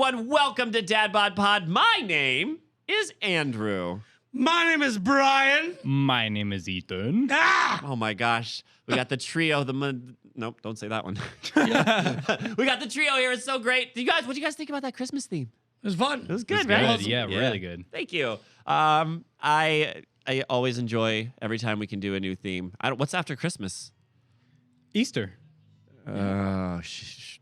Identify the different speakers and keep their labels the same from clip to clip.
Speaker 1: everyone. Welcome to DadBodPod. My name is Andrew.
Speaker 2: My name is Brian.
Speaker 3: My name is Ethan.
Speaker 2: Ah!
Speaker 1: Oh my gosh. We got the trio. Nope, don't say that one. We got the trio here. It's so great. What do you guys think about that Christmas theme?
Speaker 2: It was fun.
Speaker 1: It was good,
Speaker 3: Good.
Speaker 1: right?
Speaker 3: Yeah, really good.
Speaker 1: Thank you. I always enjoy every time we can do a new theme. What's after Christmas?
Speaker 3: Easter.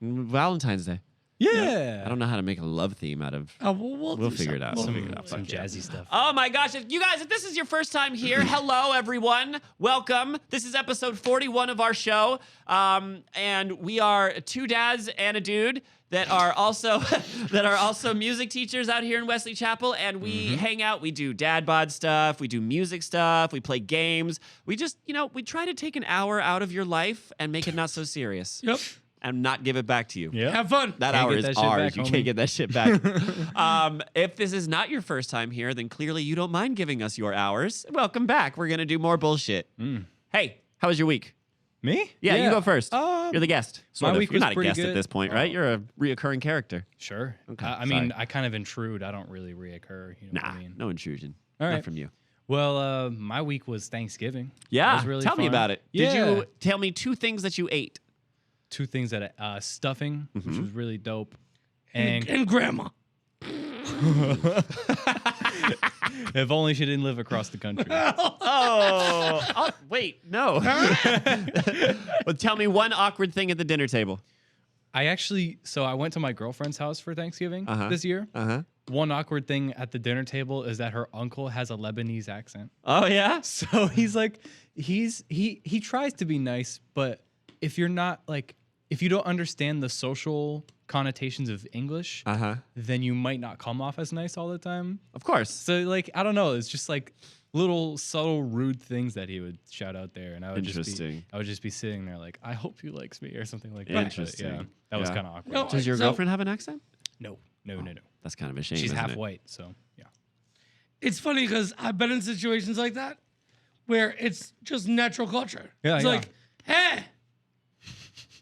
Speaker 1: Valentine's Day.
Speaker 3: Yeah.
Speaker 1: I don't know how to make a love theme out of. We'll figure it out.
Speaker 2: We'll
Speaker 1: Some
Speaker 2: figure it out.
Speaker 3: Some jazzy stuff.
Speaker 1: Oh my gosh, if this is your first time here, hello everyone. Welcome. This is episode 41 of our show. And we are two dads and a dude that are also music teachers out here in Wesley Chapel, and we hang out, we do dad bod stuff, we do music stuff, we play games. We just, we try to take an hour out of your life and make it not so serious.
Speaker 2: Yep.
Speaker 1: And not give it back to you.
Speaker 3: Yeah.
Speaker 2: Have fun.
Speaker 1: That
Speaker 3: Can't
Speaker 1: hour
Speaker 3: get
Speaker 1: is
Speaker 3: that shit
Speaker 1: ours.
Speaker 3: back,
Speaker 1: You
Speaker 3: homie.
Speaker 1: can't get that shit back. If this is not your first time here, then clearly you don't mind giving us your hours. Welcome back. We're going to do more bullshit. Hey, how was your week?
Speaker 3: Me?
Speaker 1: Yeah, you go first. You're the guest.
Speaker 3: my week
Speaker 1: You're
Speaker 3: was
Speaker 1: not a
Speaker 3: pretty
Speaker 1: guest at
Speaker 3: good.
Speaker 1: this point, right? You're a reoccurring character.
Speaker 3: Sure.
Speaker 1: Okay,
Speaker 3: I mean, I kind of intrude. I don't really reoccur. You know what I mean?
Speaker 1: No intrusion.
Speaker 3: All
Speaker 1: Not
Speaker 3: right.
Speaker 1: from you.
Speaker 3: Well, my week was Thanksgiving.
Speaker 1: Yeah,
Speaker 3: It was really
Speaker 1: tell me
Speaker 3: fun.
Speaker 1: about it.
Speaker 3: Yeah.
Speaker 1: Did you tell me two things that you ate?
Speaker 3: Two things that stuffing, which was really dope, and
Speaker 2: And grandma.
Speaker 3: if only she didn't live across the country.
Speaker 1: Oh, wait, no. Well, tell me one awkward thing at the dinner table.
Speaker 3: I went to my girlfriend's house for Thanksgiving this year. One awkward thing at the dinner table is that her uncle has a Lebanese accent.
Speaker 1: Oh, yeah?
Speaker 3: So he's like, he tries to be nice, but if you're not like, if you don't understand the social connotations of English, then you might not come off as nice all the time.
Speaker 1: Of course.
Speaker 3: So like, I don't know. It's just like little subtle rude things that he would shout out there, and I would just be sitting there like, I hope he likes me or something like that. But
Speaker 1: Interesting.
Speaker 3: yeah, that was
Speaker 1: Yeah.
Speaker 3: kind of awkward.
Speaker 2: No,
Speaker 1: Does your
Speaker 2: So-
Speaker 1: girlfriend have an accent?
Speaker 3: No.
Speaker 1: That's kind of a shame.
Speaker 3: She's
Speaker 1: isn't
Speaker 3: half
Speaker 1: it?
Speaker 3: white, so yeah.
Speaker 2: It's funny because I've been in situations like that where it's just natural culture.
Speaker 3: Yeah,
Speaker 2: it's
Speaker 3: yeah.
Speaker 2: like, hey,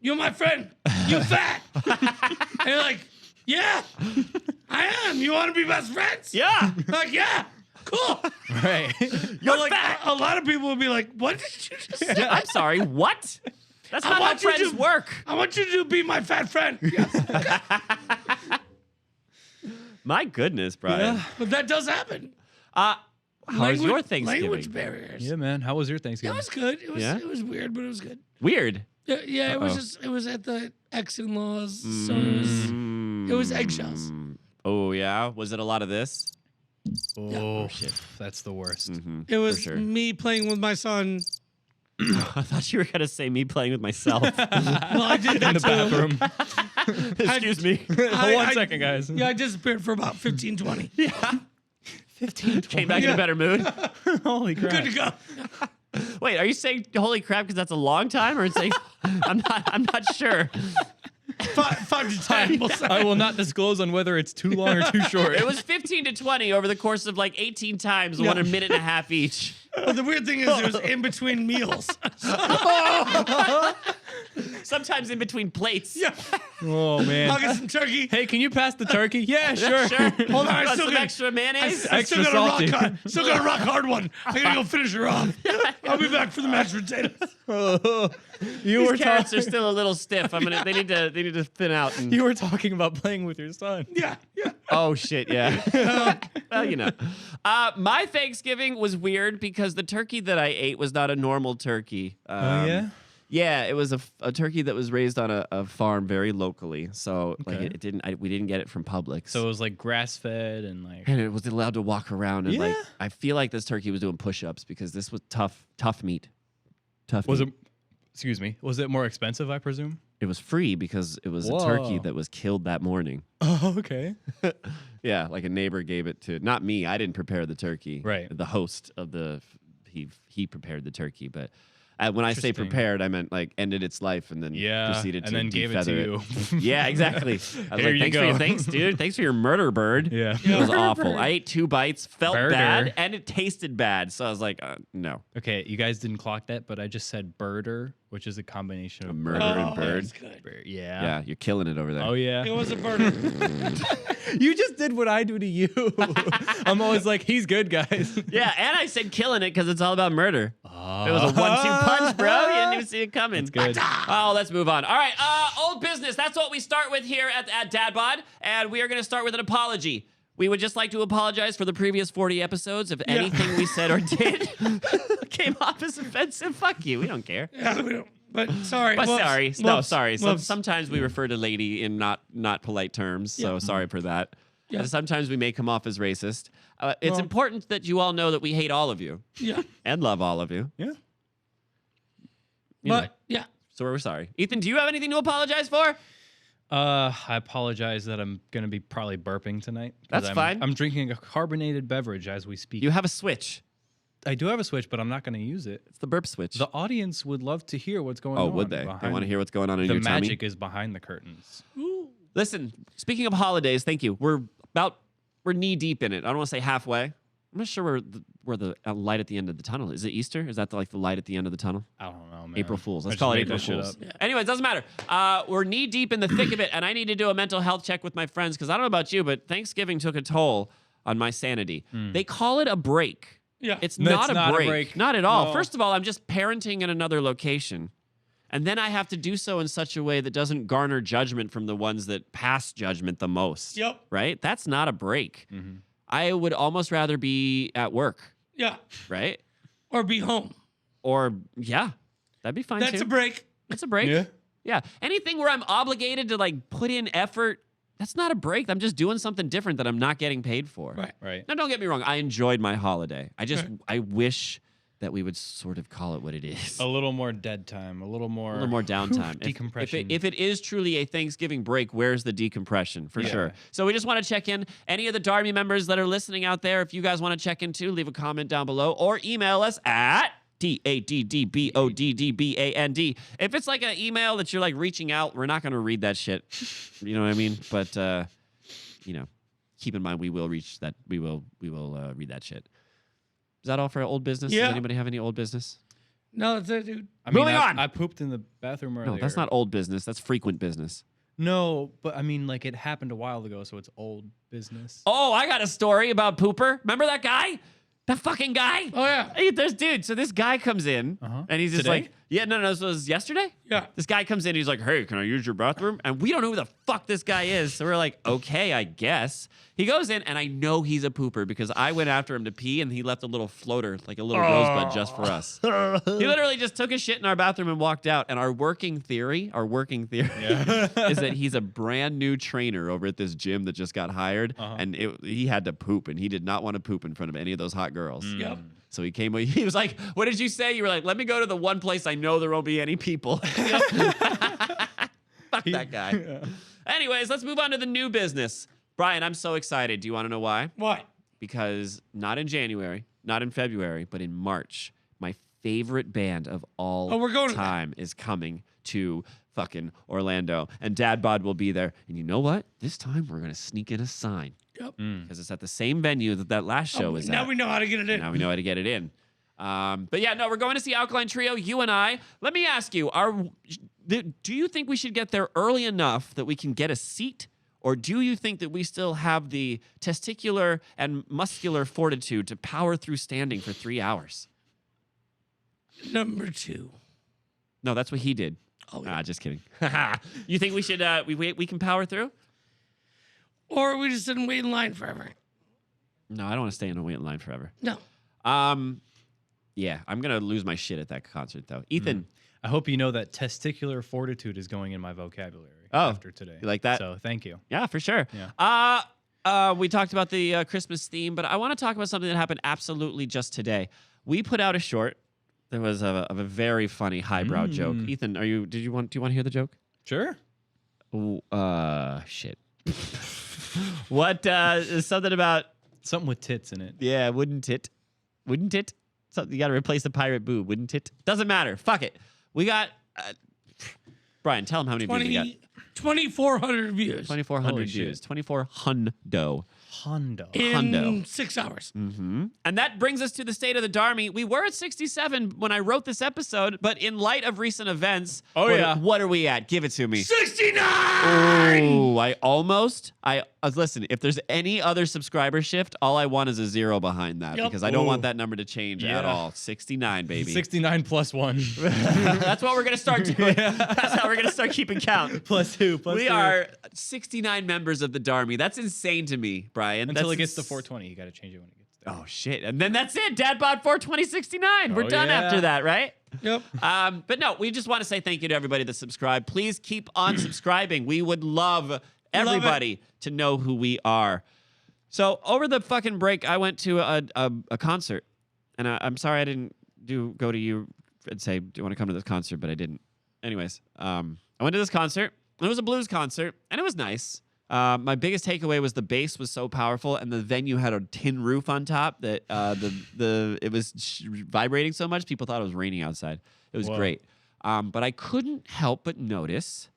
Speaker 2: you're my friend. You fat. And you're like, yeah, I am. You want to be best friends?
Speaker 1: Yeah.
Speaker 2: Like, yeah, cool.
Speaker 3: Right.
Speaker 2: You're like, a lot of people will be like, what did you just say?
Speaker 1: I'm sorry, what? That's
Speaker 2: I
Speaker 1: not how
Speaker 2: want you
Speaker 1: friends
Speaker 2: to-
Speaker 1: work.
Speaker 2: I want you to be my fat friend. Yes.
Speaker 1: My goodness, Brian.
Speaker 2: But that does happen.
Speaker 1: How was your
Speaker 2: Language
Speaker 1: Thanksgiving?
Speaker 2: barriers.
Speaker 3: Yeah, man. How was your
Speaker 2: It
Speaker 3: Thanksgiving?
Speaker 2: was good. It was
Speaker 1: Yeah?
Speaker 2: it was weird, but it was good.
Speaker 1: Weird.
Speaker 2: Yeah, it was it was at the ex-in-laws, so it was eggshells.
Speaker 1: Oh, yeah? Was it a lot of this?
Speaker 3: Oh, shit. That's the worst.
Speaker 2: It was
Speaker 1: sure.
Speaker 2: me playing with my son.
Speaker 1: I thought you were going to say me playing with myself.
Speaker 2: Well, I did that
Speaker 3: In the
Speaker 2: too.
Speaker 3: bathroom.
Speaker 1: Excuse me.
Speaker 3: One second, guys.
Speaker 2: Yeah, I disappeared for about 15, 20.
Speaker 3: 15,
Speaker 1: Came back in a better mood.
Speaker 3: Holy crap.
Speaker 2: Good to go.
Speaker 1: Wait, are you saying holy crap because that's a long time, or saying I'm not sure.
Speaker 2: 5 to 10. We'll say.
Speaker 3: I will not disclose on whether it's too long or too short.
Speaker 1: It was 15 to 20 over the course of like 18 times, one a minute and a half each.
Speaker 2: But the weird thing is, it was in between meals.
Speaker 1: Sometimes in between plates.
Speaker 2: Yeah,
Speaker 3: Oh,
Speaker 2: I'll
Speaker 3: man.
Speaker 2: get some turkey.
Speaker 3: Hey, can you pass the turkey? Yeah, sure.
Speaker 1: Sure.
Speaker 2: Hold on, I
Speaker 1: Got
Speaker 2: still
Speaker 1: some
Speaker 2: got
Speaker 1: extra mayonnaise.
Speaker 2: I still
Speaker 3: Extra
Speaker 2: got
Speaker 3: salty.
Speaker 2: a rock hard, still got a rock hard one. I gotta go finish her off. I'll be back for the mashed potatoes.
Speaker 3: You
Speaker 1: These
Speaker 3: were
Speaker 1: carrots are
Speaker 3: talking.
Speaker 1: still a little stiff. They need to thin out. And,
Speaker 3: You were talking about playing with your son.
Speaker 2: Yeah.
Speaker 1: oh shit, yeah. Well, my Thanksgiving was weird because the turkey that I ate was not a normal turkey.
Speaker 3: Yeah.
Speaker 1: Yeah, it was a turkey that was raised on a farm very locally. So like
Speaker 3: Okay.
Speaker 1: we didn't get it from Publix.
Speaker 3: So it was like grass fed and like.
Speaker 1: and it was allowed to walk around and like
Speaker 3: Yeah.
Speaker 1: I feel like this turkey was doing push-ups because this was tough meat. Tough
Speaker 3: Was
Speaker 1: meat.
Speaker 3: it? Excuse me. Was it more expensive? I presume.
Speaker 1: It was free because it was a turkey
Speaker 3: Whoa.
Speaker 1: that was killed that morning.
Speaker 3: Oh, okay.
Speaker 1: Yeah, like a neighbor gave it to not me. I didn't prepare the turkey.
Speaker 3: Right.
Speaker 1: The host of he prepared the turkey, but when I say
Speaker 3: Interesting.
Speaker 1: prepared, I meant like ended its life and then
Speaker 3: Yeah.
Speaker 1: proceeded
Speaker 3: And
Speaker 1: to
Speaker 3: then gave it to
Speaker 1: defeather
Speaker 3: you.
Speaker 1: Yeah, exactly. I was
Speaker 3: Here
Speaker 1: like,
Speaker 3: you
Speaker 1: thanks for
Speaker 3: go.
Speaker 1: your thanks, dude. Thanks for your murder bird.
Speaker 3: Yeah.
Speaker 1: It was awful. I ate 2 bites, felt
Speaker 3: Murder.
Speaker 1: bad, and it tasted bad. So I was like, no.
Speaker 3: Okay, you guys didn't clock that, but I just said birder, which is a combination of
Speaker 1: Murder and bird.
Speaker 2: That's good.
Speaker 3: Yeah.
Speaker 1: Yeah, you're killing it over there.
Speaker 3: Oh yeah.
Speaker 2: It was a burner.
Speaker 3: You just did what I do to you. I'm always like, he's good, guys.
Speaker 1: Yeah, and I said killing it because it's all about murder. It was a 1-2 punch, bro. You didn't even see it coming.
Speaker 3: It's good.
Speaker 1: Oh, let's move on. All right, old business. That's what we start with here at DadBod, and we are going to start with an apology. We would just like to apologize for the previous 40 episodes if anything we said or did came off as offensive. Fuck you. We don't care.
Speaker 2: Yeah, we don't. But sorry.
Speaker 1: But
Speaker 2: whoops,
Speaker 1: sorry. No,
Speaker 2: whoops,
Speaker 1: sorry.
Speaker 2: whoops.
Speaker 1: Sometimes we refer to lady in not polite terms, so sorry for that.
Speaker 2: Yeah.
Speaker 1: And sometimes we may come off as racist. It's
Speaker 2: Well-
Speaker 1: important that you all know that we hate all of you
Speaker 2: Yeah.
Speaker 1: and love all of you.
Speaker 3: Yeah.
Speaker 1: You know.
Speaker 2: But yeah.
Speaker 1: So we're sorry. Ethan, do you have anything to apologize for?
Speaker 3: I apologize that I'm gonna be probably burping tonight. 'Cause
Speaker 1: That's fine.
Speaker 3: I'm drinking a carbonated beverage as we speak.
Speaker 1: You have a switch.
Speaker 3: I do have a switch, but I'm not gonna use it.
Speaker 1: It's the burp switch.
Speaker 3: The audience would love to hear what's going on.
Speaker 1: Oh, would they? They
Speaker 3: behind-
Speaker 1: want to hear what's going on in
Speaker 3: The
Speaker 1: your tummy?
Speaker 3: magic is behind the curtains.
Speaker 1: Listen, speaking of holidays, thank you. We're knee deep in it. I don't want to say halfway. I'm not sure where the light at the end of the tunnel is. It Easter? Is that the light at the end of the tunnel?
Speaker 3: I don't know, man.
Speaker 1: April Fools.
Speaker 3: I
Speaker 1: Let's
Speaker 3: just
Speaker 1: call it
Speaker 3: made
Speaker 1: April
Speaker 3: that shit
Speaker 1: Fools.
Speaker 3: up.
Speaker 2: Yeah.
Speaker 1: Anyway, it doesn't matter. We're knee deep in the thick of it, and I need to do a mental health check with my friends because I don't know about you, but Thanksgiving took a toll on my sanity. They call it a break.
Speaker 2: Yeah.
Speaker 1: It's
Speaker 3: No,
Speaker 1: not,
Speaker 3: it's not
Speaker 1: a
Speaker 3: a
Speaker 1: break.
Speaker 3: break.
Speaker 1: Not at all.
Speaker 3: No.
Speaker 1: First of all, I'm just parenting in another location. And then I have to do so in such a way that doesn't garner judgment from the ones that pass judgment the most.
Speaker 2: Yep.
Speaker 1: Right? That's not a break.
Speaker 3: Mhm.
Speaker 1: I would almost rather be at work,
Speaker 2: Yeah.
Speaker 1: right?
Speaker 2: Or be home.
Speaker 1: Or, yeah, that'd be fine
Speaker 2: That's
Speaker 1: too.
Speaker 2: a break.
Speaker 1: That's a break.
Speaker 3: Yeah.
Speaker 1: Yeah. Anything where I'm obligated to put in effort, that's not a break. I'm just doing something different that I'm not getting paid for.
Speaker 2: Right.
Speaker 3: Right.
Speaker 1: Now, don't get me wrong. I enjoyed my holiday.
Speaker 2: Right.
Speaker 1: I wish that we would sort of call it what it is.
Speaker 3: A little more dead time. A little more.
Speaker 1: A little more downtime.
Speaker 3: Decompression.
Speaker 1: If it is truly a Thanksgiving break, where's the decompression? For
Speaker 3: Yeah.
Speaker 1: sure. So we just want to check in. Any of the Darby members that are listening out there, if you guys want to check in too, leave a comment down below or email us at DadBodBand. If it's like an email that you're reaching out, we're not going to read that shit. You know what I mean? But, keep in mind we will reach that. We will read that shit. Is that all for old business?
Speaker 2: Yeah.
Speaker 1: Does anybody have any old business?
Speaker 2: No, that's it, dude.
Speaker 3: I mean,
Speaker 1: Moving on.
Speaker 3: I pooped in the bathroom earlier.
Speaker 1: No, that's not old business. That's frequent business.
Speaker 3: No, but I mean, it happened a while ago, so it's old business.
Speaker 1: Oh, I got a story about Pooper. Remember that guy? That fucking guy?
Speaker 2: Oh, yeah.
Speaker 1: Hey, so this guy comes in and he's just
Speaker 3: Today?
Speaker 1: no, this was yesterday?
Speaker 2: Yeah.
Speaker 1: This guy comes in, he's like, hey, can I use your bathroom? And we don't know who the fuck this guy is. So we're like, okay, I guess. He goes in, and I know he's a pooper because I went after him to pee, and he left a little floater, like a little rosebud just for us. He literally just took a shit in our bathroom and walked out. And our working theory is that he's a brand new trainer over at this gym that just got hired, and he had to poop, and he did not want to poop in front of any of those hot girls.
Speaker 2: Yep.
Speaker 1: So he was like, what did you say? You were like, let me go to the one place I know there won't be any people. Fuck that guy.
Speaker 3: Yeah.
Speaker 1: Anyways, let's move on to the new business. Brian, I'm so excited. Do you want to know why?
Speaker 2: What?
Speaker 1: Because not in January, not in February, but in March, my favorite band of all
Speaker 2: Oh, we're going to that.
Speaker 1: time is coming to fucking Orlando. And DadBod will be there. And you know what? This time we're going to sneak in a sign.
Speaker 2: Yep.
Speaker 1: Because it's at the same venue that last show was
Speaker 2: now
Speaker 1: at.
Speaker 2: we know how to get it in.
Speaker 1: Now we know how to get it in. But yeah, no, we're going to see Alkaline Trio, you and I. Let me ask you, do you think we should get there early enough that we can get a seat? Or do you think that we still have the testicular and muscular fortitude to power through standing for 3 hours?
Speaker 2: Number 2.
Speaker 1: No, that's what he did.
Speaker 2: Oh, yeah.
Speaker 1: Just kidding. You think we should, we can power through?
Speaker 2: Or we just didn't wait in line forever.
Speaker 1: No, I don't want to stay in a wait line forever.
Speaker 2: No.
Speaker 1: Yeah, I'm going to lose my shit at that concert, though. Ethan.
Speaker 3: I hope you know that testicular fortitude is going in my vocabulary
Speaker 1: Oh,
Speaker 3: after today.
Speaker 1: you like that?
Speaker 3: So thank you.
Speaker 1: Yeah, for sure.
Speaker 3: Yeah.
Speaker 1: We talked about the Christmas theme, but I want to talk about something that happened absolutely just today. We put out a short that was of a very funny highbrow joke. Ethan, do you want to hear the joke?
Speaker 3: Sure.
Speaker 1: Ooh, shit. What something about
Speaker 3: Something with tits in it.
Speaker 1: yeah, wouldn't it? Something you got to replace the pirate boob, wouldn't it? Doesn't matter. Fuck it. We got Brian, tell him how many views we got.
Speaker 2: 2,400 views.
Speaker 1: 2,400
Speaker 3: Holy
Speaker 1: views.
Speaker 3: shit.
Speaker 1: 2,400.
Speaker 3: Hondo.
Speaker 2: in 6 hours.
Speaker 1: And that brings us to the state of the Darmy. We were at 67 when I wrote this episode, but in light of recent events, what are we at? Give it to me.
Speaker 2: 69!
Speaker 1: Oh, listen, if there's any other subscriber shift, all I want is a 0 behind that because I don't want that number to change at all. 69, baby.
Speaker 3: 69 plus 1.
Speaker 1: That's what we're going to start doing. That's how we're going to start keeping count.
Speaker 3: Plus 2.
Speaker 1: We are 69 members of the Darmy. That's insane to me, Brian.
Speaker 3: Until it gets to 420. You got to change it when it gets there.
Speaker 1: Oh, shit. And then that's it. DadBod 42069. We're done after that, right?
Speaker 2: Yep.
Speaker 1: But no, we just want to say thank you to everybody that subscribed. Please keep on subscribing. We would love everybody to know who we are. So over the fucking break, I went to a concert. And I'm sorry I didn't go to you and say, do you want to come to this concert? But I didn't. Anyways, I went to this concert. It was a blues concert, and it was nice. My biggest takeaway was the bass was so powerful, and the venue had a tin roof on top that it was vibrating so much people thought it was raining outside. It was great. But I couldn't help but notice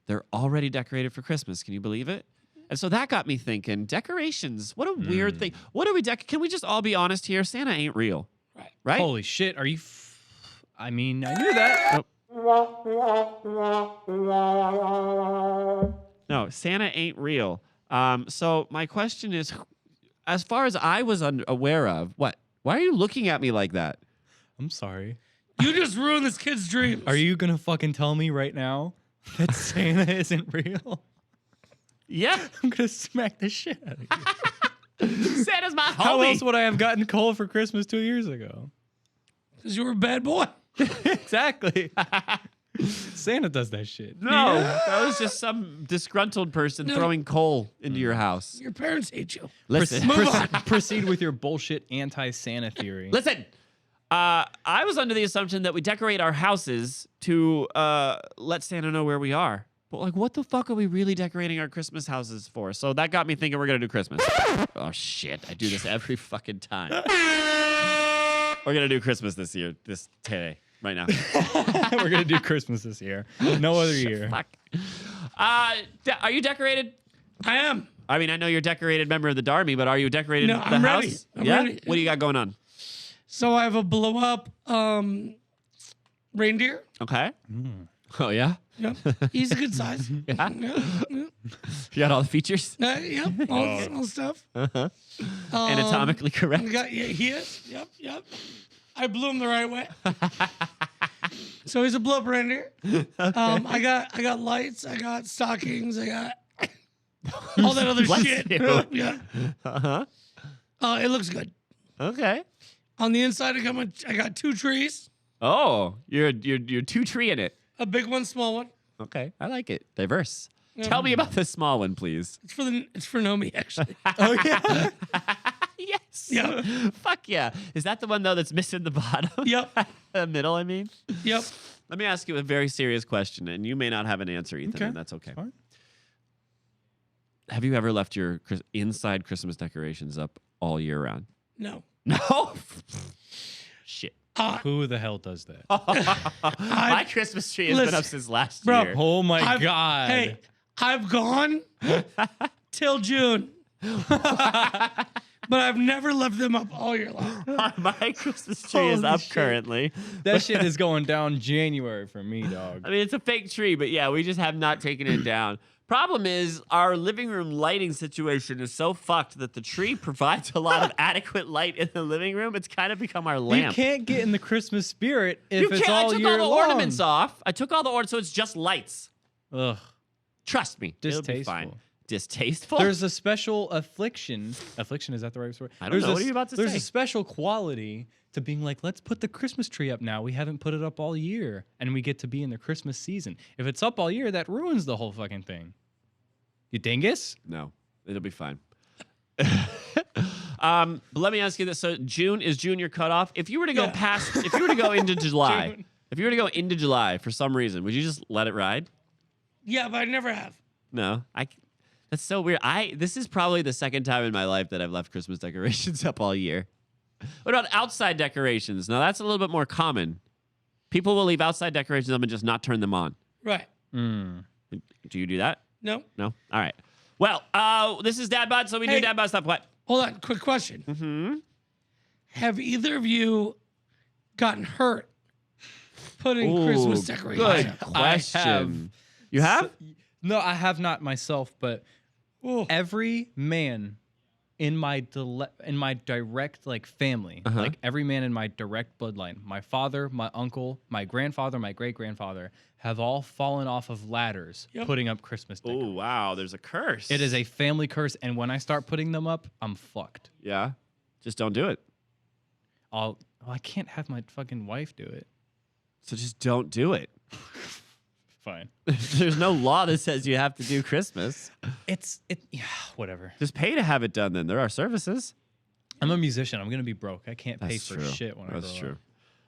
Speaker 1: they're already decorated for Christmas. Can you believe it? And so that got me thinking, decorations, what a weird thing. What are we Can we just all be honest here? Santa ain't real. Right?
Speaker 3: Holy shit. Are you... I mean, I knew that.
Speaker 1: No, Santa ain't real. So my question is, as far as I was aware of, what? Why are you looking at me like that?
Speaker 3: I'm sorry.
Speaker 2: You just ruined this kid's dreams.
Speaker 3: Are you going to fucking tell me right now that Santa isn't real?
Speaker 1: Yeah.
Speaker 3: I'm going to smack the shit out of you.
Speaker 1: Santa's my homie.
Speaker 3: How else would I have gotten coal for Christmas 2 years ago?
Speaker 2: Because you were a bad boy.
Speaker 3: Exactly. Santa does that shit.
Speaker 1: No, that was just some disgruntled person throwing coal into your house.
Speaker 2: Your parents hate you.
Speaker 1: Listen,
Speaker 3: Proceed with your bullshit anti-Santa theory.
Speaker 1: Listen. I was under the assumption that we decorate our houses to let Santa know where we are. But like, what the fuck are we really decorating our Christmas houses for? So that got me thinking we're gonna do Christmas. Oh shit, I do this every fucking time. We're gonna do Christmas today, right now.
Speaker 3: We're going to do Christmas this year. No other year.
Speaker 1: Fuck. Are you decorated?
Speaker 2: I am.
Speaker 1: I mean, I know you're a decorated member of the Darmy, but are you decorated
Speaker 2: No,
Speaker 1: the
Speaker 2: I'm
Speaker 1: house?
Speaker 2: ready. I'm
Speaker 1: yeah?
Speaker 2: ready.
Speaker 1: What do you got going on?
Speaker 2: So I have a blow-up reindeer.
Speaker 1: Okay. Oh, yeah?
Speaker 2: Yep. He's a good size.
Speaker 1: Yeah?
Speaker 2: Yeah.
Speaker 1: You got all the features?
Speaker 2: Yep. All stuff.
Speaker 1: Anatomically correct?
Speaker 2: He is. Yep. I blew him the right way. So he's a blow-up reindeer. Okay. I got lights. I got stockings. I got all that other shit. Yeah.
Speaker 1: Uh-huh.
Speaker 2: It looks good.
Speaker 1: Okay.
Speaker 2: On the inside, I got 2 trees.
Speaker 1: Oh, you're two-tree in it.
Speaker 2: A big one, small one.
Speaker 1: Okay, I like it. Diverse. Tell me about the small one, please.
Speaker 2: It's for Nomi, actually.
Speaker 3: Oh, yeah.
Speaker 1: Yes.
Speaker 2: Yeah.
Speaker 1: Fuck yeah. Is that the one, though, that's missing the bottom?
Speaker 2: Yep.
Speaker 1: The middle, I mean?
Speaker 2: Yep.
Speaker 1: Let me ask you a very serious question, and you may not have an answer, Ethan,
Speaker 3: Okay.
Speaker 1: and that's okay.
Speaker 3: Fine.
Speaker 1: Have you ever left your inside Christmas decorations up all year round?
Speaker 2: No.
Speaker 1: No? Shit.
Speaker 3: Who the hell does that?
Speaker 1: My Christmas tree has been up since last
Speaker 2: Bro,
Speaker 1: year.
Speaker 3: Oh, my God.
Speaker 2: Hey, I've gone till June. But I've never left them up all year long.
Speaker 1: My Christmas tree is
Speaker 3: Holy
Speaker 1: up
Speaker 3: shit.
Speaker 1: currently.
Speaker 3: That shit is going down January for me, dog.
Speaker 1: I mean, it's a fake tree, but yeah, we just have not taken it down. Problem is, our living room lighting situation is so fucked that the tree provides a lot of adequate light in the living room. It's kind of become our
Speaker 3: You
Speaker 1: lamp.
Speaker 3: can't get in the Christmas spirit if
Speaker 1: You
Speaker 3: it's
Speaker 1: can't.
Speaker 3: all
Speaker 1: I took
Speaker 3: year
Speaker 1: all the
Speaker 3: long.
Speaker 1: ornaments off. I took all the ornaments, so it's just lights.
Speaker 3: Ugh.
Speaker 1: Trust me. It'll be
Speaker 3: Distasteful.
Speaker 1: fine. Distasteful?
Speaker 3: There's a special affliction. Affliction, is that the right word?
Speaker 1: I don't know. What are you about to
Speaker 3: There's
Speaker 1: say?
Speaker 3: a special quality to being like, let's put the Christmas tree up now. We haven't put it up all year, and we get to be in the Christmas season. If it's up all year, that ruins the whole fucking thing. You dingus?
Speaker 1: No, it'll be fine. But let me ask you this: so June is your cutoff? If you were to go if you were to go into July,
Speaker 2: June.
Speaker 1: if you were to go into July for some reason, would you just let it ride?
Speaker 2: Yeah, but I never have.
Speaker 1: No, that's so weird. This is probably the second time in my life that I've left Christmas decorations up all year. What about outside decorations? Now that's a little bit more common. People will leave outside decorations up and just not turn them on.
Speaker 2: Right.
Speaker 1: Do you do that?
Speaker 2: No.
Speaker 1: No? All right. Well, this is DadBod, so we do
Speaker 2: Hey.
Speaker 1: DadBod stuff. What?
Speaker 2: Hold on, quick question.
Speaker 1: Mm-hmm.
Speaker 2: Have either of you gotten hurt putting Christmas decorations
Speaker 1: Good
Speaker 2: up?
Speaker 1: question. You have?
Speaker 3: No, I have not myself, but
Speaker 2: Ooh.
Speaker 3: every man in my direct like family, like every man in my direct bloodline, my father, my uncle, my grandfather, my great grandfather, have all fallen off of ladders putting up Christmas decorations.
Speaker 1: Oh, wow. There's a curse.
Speaker 3: It is a family curse, and when I start putting them up, I'm fucked.
Speaker 1: Yeah. Just don't do it.
Speaker 3: I can't have my fucking wife do it.
Speaker 1: So just don't do it.
Speaker 3: Fine.
Speaker 1: There's no law that says you have to do Christmas.
Speaker 3: Yeah, whatever.
Speaker 1: Just pay to have it done then. There are services.
Speaker 3: I'm a musician. I'm gonna be broke. I can't pay
Speaker 1: That's
Speaker 3: for
Speaker 1: true.
Speaker 3: shit when I grow
Speaker 1: That's
Speaker 3: up.
Speaker 1: true.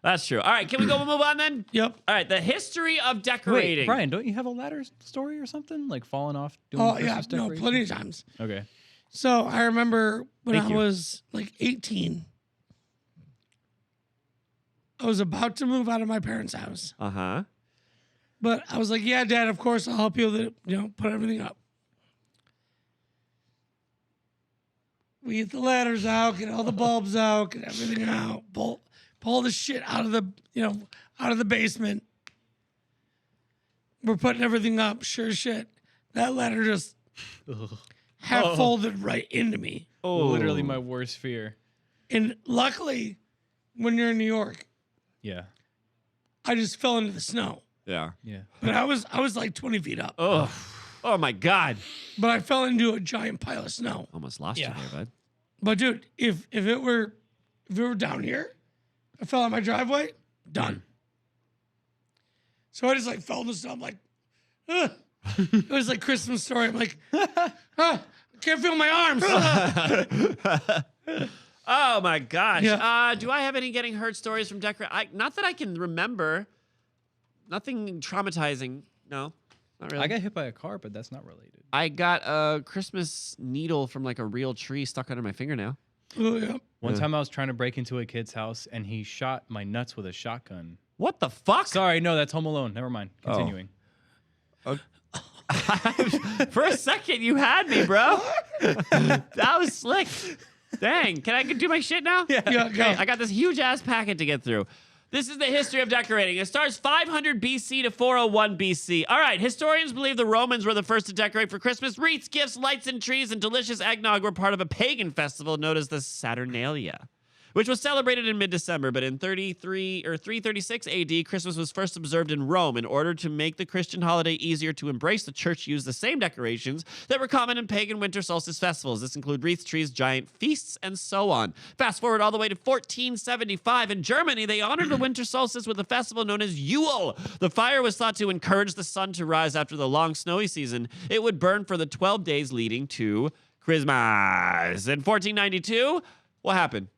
Speaker 1: That's true. All right, can we go move on then?
Speaker 2: Yep.
Speaker 1: All right, the history of decorating.
Speaker 3: Wait, Brian, don't you have a ladder story or something? Like falling off doing
Speaker 2: Oh,
Speaker 3: Christmas
Speaker 2: yeah. No,
Speaker 3: decorations?
Speaker 2: plenty of times.
Speaker 3: Okay.
Speaker 2: So I remember when
Speaker 1: Thank
Speaker 2: I
Speaker 1: you.
Speaker 2: was like 18, I was about to move out of my parents' house.
Speaker 1: Uh-huh.
Speaker 2: But I was like, yeah, Dad, of course I'll help you, put everything up. We get the ladders out, get all the bulbs out, get everything out, pull the shit out of the basement. We're putting everything up, sure shit. That ladder just half folded right into me.
Speaker 1: Oh.
Speaker 3: Literally my worst fear.
Speaker 2: And luckily, when you're in New York,
Speaker 3: Yeah.
Speaker 2: I just fell into the snow.
Speaker 1: Yeah.
Speaker 3: Yeah.
Speaker 2: But I was like 20 feet up.
Speaker 1: Oh. Oh my God.
Speaker 2: But I fell into a giant pile of snow.
Speaker 1: Almost lost you
Speaker 3: Yeah.
Speaker 1: there, bud.
Speaker 2: But dude, if it were down here, I fell on my driveway, done. So I just like fell in the snow. I'm like, ugh. It was like Christmas Story. I'm like, I can't feel my arms.
Speaker 1: Oh my gosh.
Speaker 2: Yeah.
Speaker 1: Do I have any getting hurt stories from decorating? Not that I can remember. Nothing traumatizing. No, not really.
Speaker 3: I got hit by a car, but that's not related.
Speaker 1: I got a Christmas needle from like a real tree stuck under my fingernail.
Speaker 2: Oh, yeah.
Speaker 3: One time I was trying to break into a kid's house and he shot my nuts with a shotgun.
Speaker 1: What the fuck?
Speaker 3: Sorry, no, that's Home Alone. Never mind. Continuing.
Speaker 1: For a second, you had me, bro. That was slick. Dang. Can I do my shit now?
Speaker 2: Yeah, go.
Speaker 1: Okay, I got this huge ass packet to get through. This is the history of decorating. It starts 500 BC to 401 BC. All right, historians believe the Romans were the first to decorate for Christmas. Wreaths, gifts, lights, and trees, and delicious eggnog were part of a pagan festival known as the Saturnalia, which was celebrated in mid-December. But in 336 AD, Christmas was first observed in Rome. In order to make the Christian holiday easier to embrace, the church used the same decorations that were common in pagan winter solstice festivals. This include wreaths, trees, giant feasts, and so on. Fast forward all the way to 1475. In Germany, they honored the winter solstice with a festival known as Yule. The fire was thought to encourage the sun to rise after the long snowy season. It would burn for the 12 days leading to Christmas. In 1492, what happened?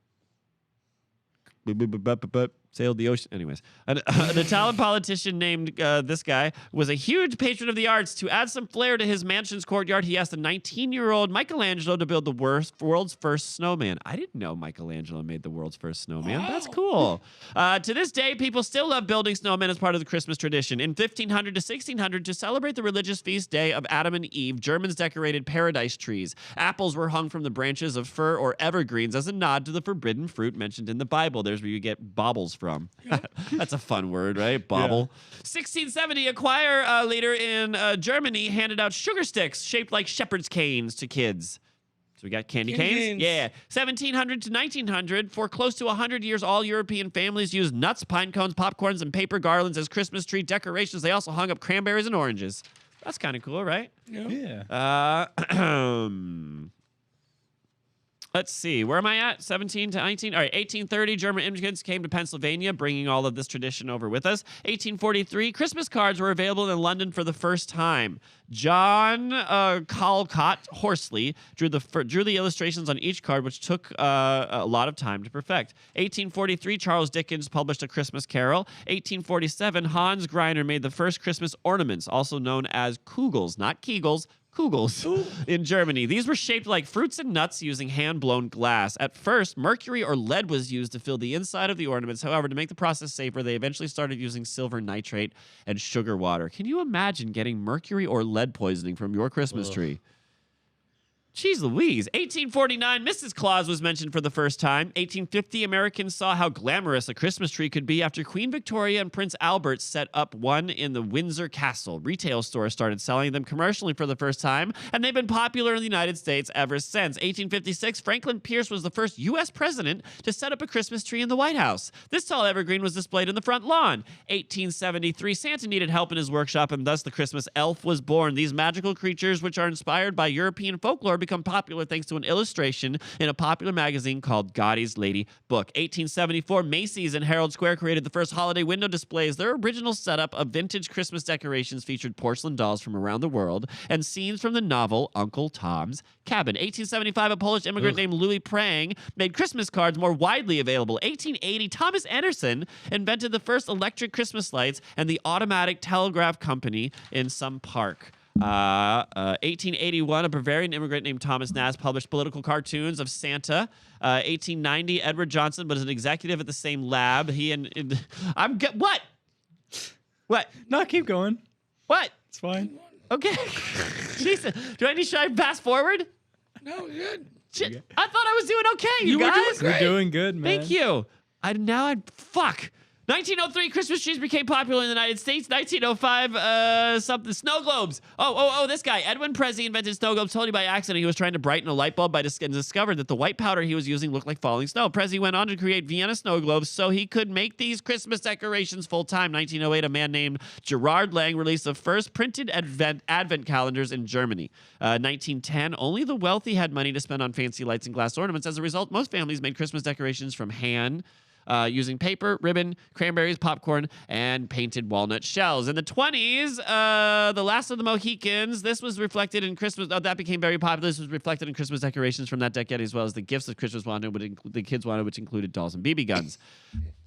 Speaker 1: Sailed the ocean. Anyways, an Italian politician named this guy was a huge patron of the arts. To add some flair to his mansion's courtyard, he asked a 19-year-old Michelangelo to build the world's first snowman. I didn't know Michelangelo made the world's first snowman. That's cool. To this day, people still love building snowmen as part of the Christmas tradition. In 1500 to 1600, to celebrate the religious feast day of Adam and Eve, Germans decorated paradise trees. Apples were hung from the branches of fir or evergreens as a nod to the forbidden fruit mentioned in the Bible. There's where you get baubles from. That's a fun word, right? Bauble. 1670, a choir leader in Germany handed out sugar sticks shaped like shepherd's canes to kids. So we got candy canes? Yeah. 1700 to 1900, for close to 100 years, all European families used nuts, pine cones, popcorns, and paper garlands as Christmas tree decorations. They also hung up cranberries and oranges. That's kind of cool, right?
Speaker 2: Yeah.
Speaker 1: Let's see. Where am I at? 17 to 19? All right. 1830, German immigrants came to Pennsylvania, bringing all of this tradition over with us. 1843, Christmas cards were available in London for the first time. John Callcott Horsley drew the illustrations on each card, which took a lot of time to perfect. 1843, Charles Dickens published A Christmas Carol. 1847, Hans Greiner made the first Christmas ornaments, also known as Kugels, not Kegels. Kugels in Germany. These were shaped like fruits and nuts using hand-blown glass. At first, mercury or lead was used to fill the inside of the ornaments. However, to make the process safer, they eventually started using silver nitrate and sugar water. Can you imagine getting mercury or lead poisoning from your Christmas tree? Jeez Louise. 1849, Mrs. Claus was mentioned for the first time. 1850, Americans saw how glamorous a Christmas tree could be after Queen Victoria and Prince Albert set up one in the Windsor Castle. Retail stores started selling them commercially for the first time, and they've been popular in the United States ever since. 1856, Franklin Pierce was the first U.S. president to set up a Christmas tree in the White House. This tall evergreen was displayed in the front lawn. 1873, Santa needed help in his workshop, and thus the Christmas elf was born. These magical creatures, which are inspired by European folklore, become popular thanks to an illustration in a popular magazine called Godey's Lady Book. 1874, Macy's in Herald Square created the first holiday window displays. Their original setup of vintage Christmas decorations featured porcelain dolls from around the world and scenes from the novel Uncle Tom's Cabin. 1875, a Polish immigrant named Louis Prang made Christmas cards more widely available. 1880, Thomas Anderson invented the first electric Christmas lights and the automatic telegraph company in some park. 1881, a Bavarian immigrant named Thomas Nast published political cartoons of Santa. 1890, Edward Johnson was an executive at the same lab. What? What?
Speaker 3: No, keep going.
Speaker 1: What?
Speaker 3: It's fine.
Speaker 1: Okay. Jesus. Should I fast forward?
Speaker 2: No, good.
Speaker 1: Shit. I thought I was doing okay, you
Speaker 2: You were
Speaker 1: guys.
Speaker 2: doing great.
Speaker 3: You're doing good, man.
Speaker 1: Thank you. Fuck. 1903, Christmas trees became popular in the United States. 1905, snow globes. This guy, Edwin Prezi, invented snow globes totally by accident. He was trying to brighten a light bulb and discovered that the white powder he was using looked like falling snow. Prezi went on to create Vienna snow globes so he could make these Christmas decorations full-time. 1908, a man named Gerard Lang released the first printed advent calendars in Germany. 1910, only the wealthy had money to spend on fancy lights and glass ornaments. As a result, most families made Christmas decorations from hand, using paper, ribbon, cranberries, popcorn, and painted walnut shells. In the 20s, the last of the Mohicans, this was reflected in Christmas. That became very popular. This was reflected in Christmas decorations from that decade, as well as the gifts that Christmas wanted, the kids wanted, which included dolls and BB guns.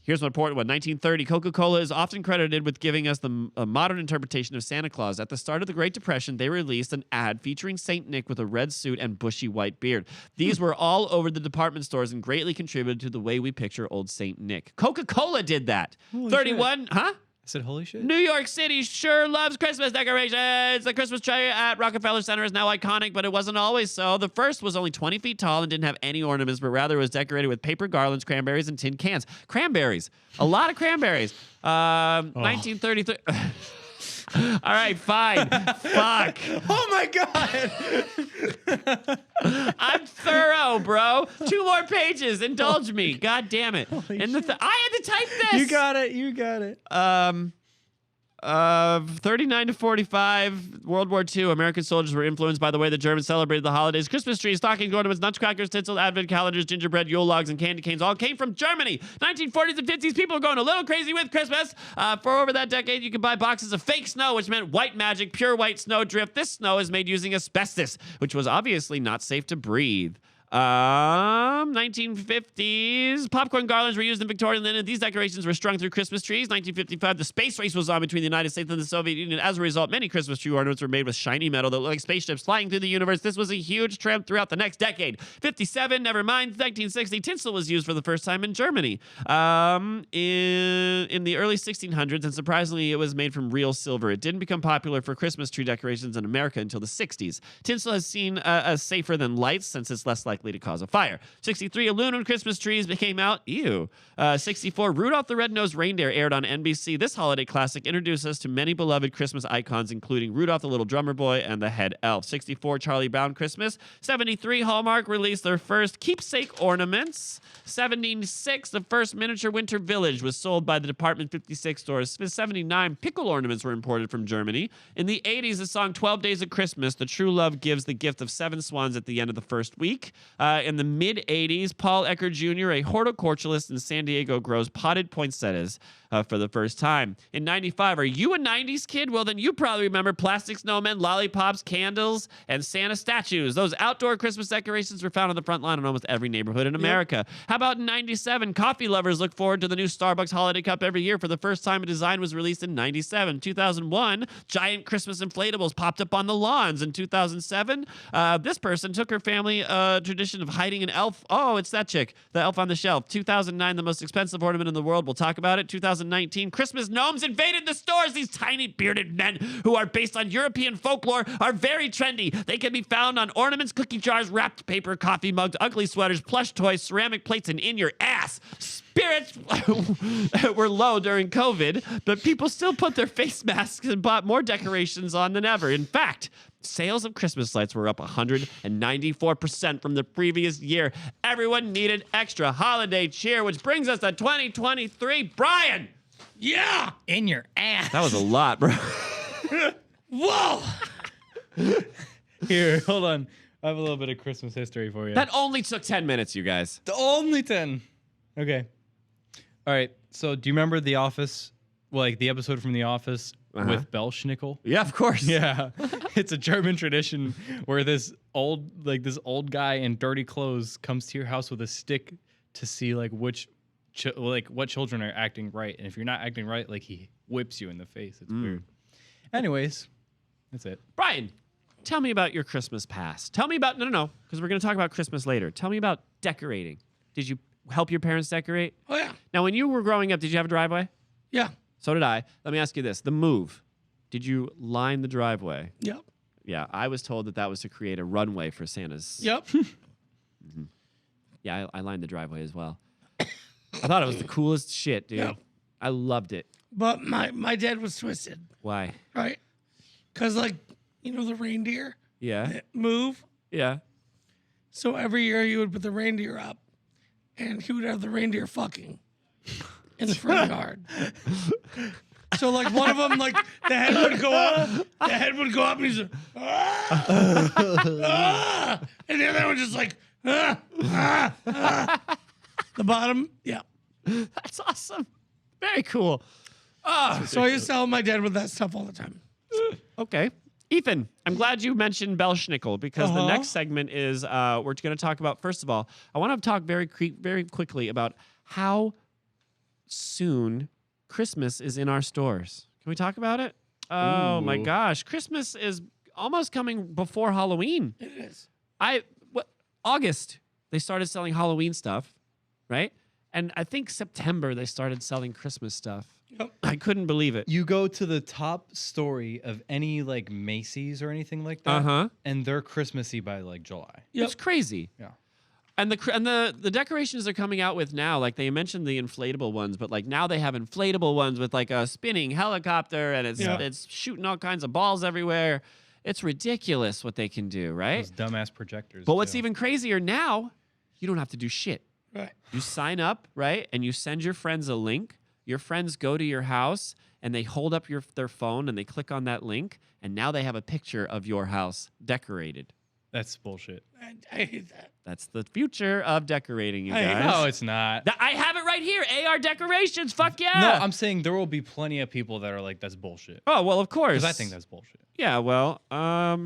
Speaker 1: Here's one important one. 1930, Coca-Cola is often credited with giving us a modern interpretation of Santa Claus. At the start of the Great Depression, they released an ad featuring Saint Nick with a red suit and bushy white beard. These were all over the department stores and greatly contributed to the way we picture old Saint Nick. Coca-Cola did that.
Speaker 3: Holy
Speaker 1: 31,
Speaker 3: shit.
Speaker 1: huh?
Speaker 3: I said, holy shit.
Speaker 1: New York City sure loves Christmas decorations. The Christmas tree at Rockefeller Center is now iconic, but it wasn't always so. The first was only 20 feet tall and didn't have any ornaments, but rather was decorated with paper garlands, cranberries, and tin cans. Cranberries. A lot of cranberries. 1933. All right, fine. Fuck.
Speaker 3: Oh my God.
Speaker 1: I'm thorough, bro. 2 more pages. Indulge me. God damn it.
Speaker 3: Holy
Speaker 1: I had to type this.
Speaker 3: You got it. You got it.
Speaker 1: 39 to 45, World War II. American soldiers were influenced by the way the Germans celebrated the holidays. Christmas trees, stocking ornaments, nutcrackers, tinsel, advent calendars, gingerbread, Yule logs, and candy canes all came from Germany. 1940s and 50s, people were going a little crazy with Christmas. For over that decade, you could buy boxes of fake snow, which meant white magic, pure white snow drift. This snow is made using asbestos, which was obviously not safe to breathe. 1950s, popcorn garlands were used in Victorian London. These decorations were strung through Christmas trees. 1955, the space race was on between the United States and the Soviet Union. As a result, many Christmas tree ornaments were made with shiny metal that looked like spaceships flying through the universe. This was a huge trend throughout the next decade. 57, never mind, 1960, tinsel was used for the first time in Germany. In the early 1600s, and surprisingly, it was made from real silver. It didn't become popular for Christmas tree decorations in America until the 60s. Tinsel has seen as safer than lights since it's less likely to cause a fire. 63, aluminum Christmas trees came out. Ew. 64, Rudolph the Red-Nosed Reindeer aired on NBC. This holiday classic introduced us to many beloved Christmas icons, including Rudolph the Little Drummer Boy and the Head Elf. 64, Charlie Brown Christmas. 73, Hallmark released their first keepsake ornaments. 76, the first miniature winter village was sold by the Department 56 stores. 79, pickle ornaments were imported from Germany. In the 80s, the song 12 Days of Christmas, the true love gives the gift of 7 swans at the end of the first week. In the mid-80s, Paul Eckert Jr., a horticulturalist in San Diego, grows potted poinsettias for the first time. In 95, are you a 90s kid? Well, then you probably remember plastic snowmen, lollipops, candles, and Santa statues. Those outdoor Christmas decorations were found on the front line in almost every neighborhood in America. Yep. How about in 97? Coffee lovers look forward to the new Starbucks Holiday Cup every year. For the first time, a design was released in 97. 2001, giant Christmas inflatables popped up on the lawns. In 2007, this person took her family tradition of hiding an elf. Oh, it's that chick, the elf on the shelf. 2009, the most expensive ornament in the world. We'll talk about it. 2019, Christmas gnomes invaded the stores. These tiny bearded men who are based on European folklore are very trendy. They can be found on ornaments, cookie jars, wrapped paper, coffee mugs, ugly sweaters, plush toys, ceramic plates, and in your ass. Spirits were low during COVID, but people still put their face masks and bought more decorations on than ever. In fact, sales of Christmas lights were up 194% from the previous year. Everyone needed extra holiday cheer, which brings us to 2023. Brian!
Speaker 2: Yeah.
Speaker 3: In your ass.
Speaker 1: That was a lot, bro.
Speaker 2: Whoa.
Speaker 3: Here, hold on. I have a little bit of Christmas history for you.
Speaker 1: That only took 10 minutes, you guys.
Speaker 3: The only 10. Okay. All right. So do you remember The Office? Well, like the episode from The Office with Belschnickel?
Speaker 1: Yeah, of course.
Speaker 3: Yeah. It's a German tradition where this old guy in dirty clothes comes to your house with a stick to see like what children are acting right. And if you're not acting right, like he whips you in the face. It's weird. Anyways, that's it.
Speaker 1: Brian, tell me about your Christmas past. Tell me about, no, because we're going to talk about Christmas later. Tell me about decorating. Did you help your parents decorate?
Speaker 2: Oh, yeah.
Speaker 1: Now, when you were growing up, did you have a driveway?
Speaker 2: Yeah.
Speaker 1: So did I. Let me ask you this. The move. Did you line the driveway?
Speaker 2: Yep.
Speaker 1: Yeah, I was told that was to create a runway for Santa's.
Speaker 2: Yep.
Speaker 1: Yeah, I lined the driveway as well. I thought it was the coolest shit, dude.
Speaker 2: Yep.
Speaker 1: I loved it.
Speaker 2: But my dad was twisted,
Speaker 1: Why?
Speaker 2: right? Because, like, you know, the reindeer
Speaker 1: Yeah.
Speaker 2: that move.
Speaker 1: Yeah.
Speaker 2: So every year he would put the reindeer up, and he would have the reindeer fucking in the front yard. So like one of them, like the head would go up, and he's like, and the other one just like, The bottom, yeah.
Speaker 1: That's awesome. Very cool.
Speaker 2: So I used to tell my dad with that stuff all the time.
Speaker 1: Okay. Ethan, I'm glad you mentioned Belschnickel because the next segment is we're going to talk about, first of all, I want to talk very quickly about how soon Christmas is in our stores. Can we talk about it? Oh my gosh. Christmas is almost coming before Halloween.
Speaker 2: It is.
Speaker 1: August, they started selling Halloween stuff, right? And I think September, they started selling Christmas stuff.
Speaker 2: Yep.
Speaker 1: I couldn't believe it.
Speaker 3: You go to the top story of any like Macy's or anything like that, and they're Christmassy by like July.
Speaker 2: Yep.
Speaker 1: It's crazy.
Speaker 3: Yeah.
Speaker 1: And the decorations they're coming out with now, like they mentioned the inflatable ones, but like now they have inflatable ones with like a spinning helicopter and it's shooting all kinds of balls everywhere. It's ridiculous what they can do, right?
Speaker 3: Those dumbass projectors.
Speaker 1: But what's
Speaker 3: too.
Speaker 1: even crazier now, you don't have to do shit.
Speaker 2: Right.
Speaker 1: You sign up, right? And you send your friends a link. Your friends go to your house and they hold up their phone and they click on that link. And now they have a picture of your house decorated.
Speaker 3: That's bullshit.
Speaker 2: I hate that.
Speaker 1: That's the future of decorating, you
Speaker 2: I hate
Speaker 1: guys.
Speaker 3: No, it's not.
Speaker 1: I have it right here. AR decorations. Fuck yeah.
Speaker 3: No, I'm saying there will be plenty of people that are like, that's bullshit.
Speaker 1: Oh, well, of course.
Speaker 3: Because I think that's bullshit.
Speaker 1: Yeah, well, I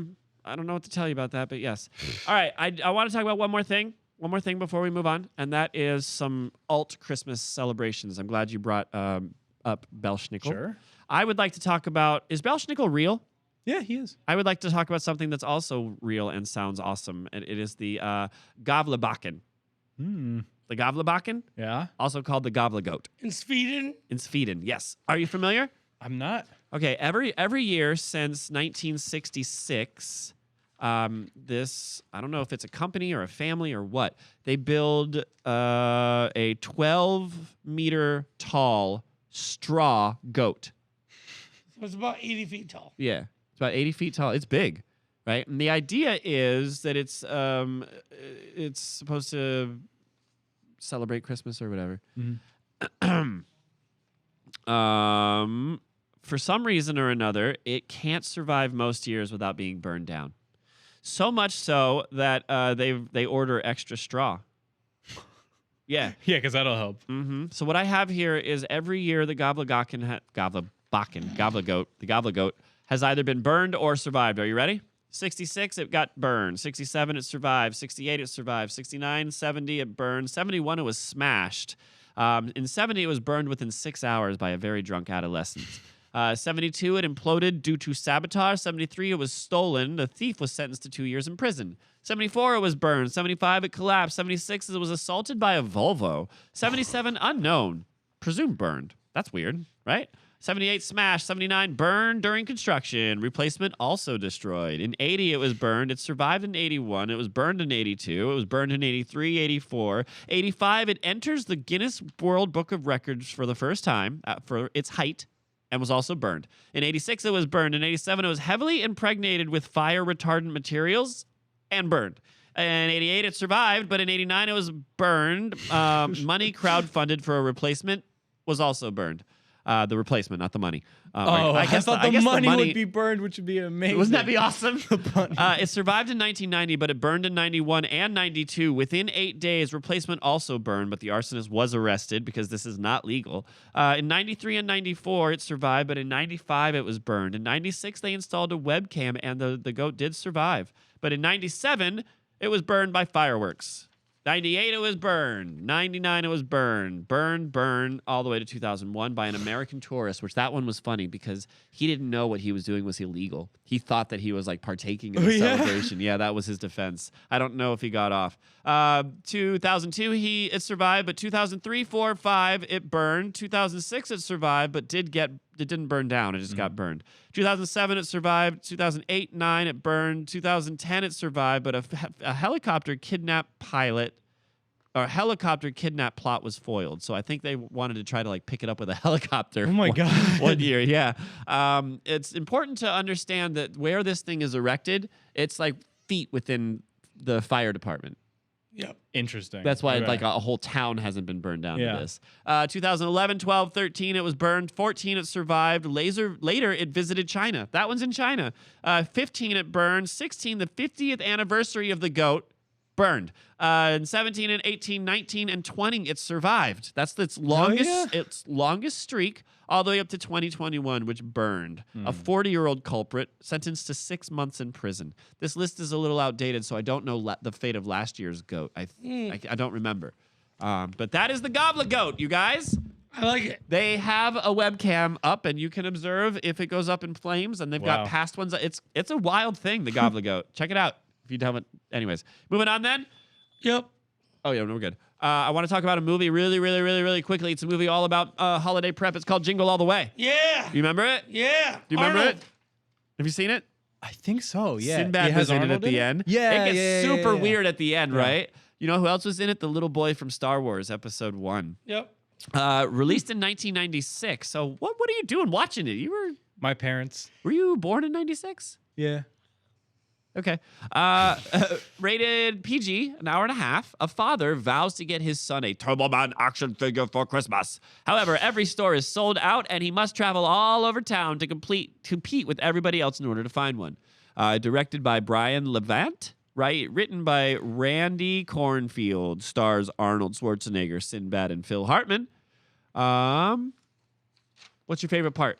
Speaker 1: don't know what to tell you about that, but yes. All right, I want to talk about one more thing before we move on, and that is some alt Christmas celebrations. I'm glad you brought up Belschnickel.
Speaker 3: Sure.
Speaker 1: I would like to talk about, is Belschnickel real?
Speaker 3: Yeah, he is.
Speaker 1: I would like to talk about something that's also real and sounds awesome, and it is the Gavlebakken. The Gavlebakken,
Speaker 3: Yeah.
Speaker 1: also called the Gavlegoat.
Speaker 2: In Sweden?
Speaker 1: In Sweden, yes. Are you familiar?
Speaker 3: I'm not.
Speaker 1: Okay, every year since 1966, this, I don't know if it's a company or a family or what, they build a 12-meter tall straw goat.
Speaker 2: So it's about 80 feet tall.
Speaker 1: Yeah, it's about 80 feet tall. It's big, right? And the idea is that it's supposed to celebrate Christmas or whatever. For some reason or another, it can't survive most years without being burned down. So much so that they order extra straw. Yeah.
Speaker 3: Yeah, because that'll help.
Speaker 1: So what I have here is every year the Gavlegoat has either been burned or survived. Are you ready? 66, it got burned. 67, it survived. 68, it survived. 69, 70, it burned. 71, it was smashed. In 70, it was burned within 6 hours by a very drunk adolescent. 72, it imploded due to sabotage. 73, it was stolen. The thief was sentenced to 2 years in prison. 74, it was burned. 75, it collapsed. 76, it was assaulted by a Volvo. 77, unknown. Presumed burned. That's weird, right? 78, smashed. 79, burned during construction. Replacement also destroyed. In 80, it was burned. It survived in 81. It was burned in 82. It was burned in 83, 84. 85, it enters the Guinness World Book of Records for the first time for its height and was also burned. In 86, it was burned. In 87, it was heavily impregnated with fire retardant materials and burned. In 88, it survived, but in 89, it was burned. Money crowdfunded for a replacement was also burned. The replacement, not the money.
Speaker 3: I thought the money would be burned, which would be amazing.
Speaker 1: Wouldn't that be awesome? It survived in 1990, but it burned in 91 and 92. Within 8 days, replacement also burned, but the arsonist was arrested because this is not legal. In 93 and 94, it survived, but in 95, it was burned. In 96, they installed a webcam, and the goat did survive. But in 97, it was burned by fireworks. 98, it was burned. 99, it was burned. Burned, all the way to 2001 by an American tourist, which that one was funny because he didn't know what he was doing was illegal. He thought that he was like partaking in the celebration. Yeah, that was his defense. I don't know if he got off. 2002, it survived, but 2003, 4, 5, it burned. 2006, it survived, but it didn't burn down. It just got burned. 2007, it survived. 2008, 9, it burned. 2010, it survived, but a helicopter kidnap plot was foiled. So I think they wanted to try to like pick it up with a helicopter.
Speaker 3: Oh my God.
Speaker 1: One year, yeah. It's important to understand that where this thing is erected, it's like feet within the fire department.
Speaker 2: Yep.
Speaker 3: Interesting.
Speaker 1: That's why
Speaker 3: Okay.
Speaker 1: like a whole town hasn't been burned down to this. 2011, 12, 13, it was burned. 14, it survived. Later, it visited China. That one's in China. 15, it burned. 16, the 50th anniversary of the goat, burned. And 17 and 18, 19 and 20, it survived. That's its longest streak, all the way up to 2021, which burned. A 40-year-old culprit sentenced to 6 months in prison. This list is a little outdated, so I don't know the fate of last year's goat. I don't remember. But that is the goblet goat, you guys.
Speaker 2: I like it.
Speaker 1: They have a webcam up, and you can observe if it goes up in flames, and they've got past ones. It's a wild thing, the goblet goat. Check it out. If you haven't, anyways, moving on then.
Speaker 2: Yep.
Speaker 1: Oh yeah, no, we're good. I want to talk about a movie really quickly. It's a movie all about holiday prep. It's called Jingle All the Way.
Speaker 2: Yeah.
Speaker 1: You remember it?
Speaker 2: Yeah.
Speaker 1: Do you remember
Speaker 2: Arnold.
Speaker 1: it? Have you seen it?
Speaker 3: I think so. Yeah.
Speaker 1: Sinbad was in it at the end.
Speaker 3: Yeah.
Speaker 1: It gets super weird at the end,
Speaker 3: Yeah.
Speaker 1: right? You know who else was in it? The little boy from Star Wars Episode 1.
Speaker 2: Yep.
Speaker 1: Released in 1996. So what are you doing watching it?
Speaker 3: My parents.
Speaker 1: Were you born in 96?
Speaker 3: Yeah.
Speaker 1: Okay. Rated PG, an hour and a half. A father vows to get his son a Turbo Man action figure for Christmas. However, every store is sold out, and he must travel all over town to compete with everybody else in order to find one. Directed by Brian Levant. Written by Randy Cornfield. Stars Arnold Schwarzenegger, Sinbad, and Phil Hartman. What's your favorite part?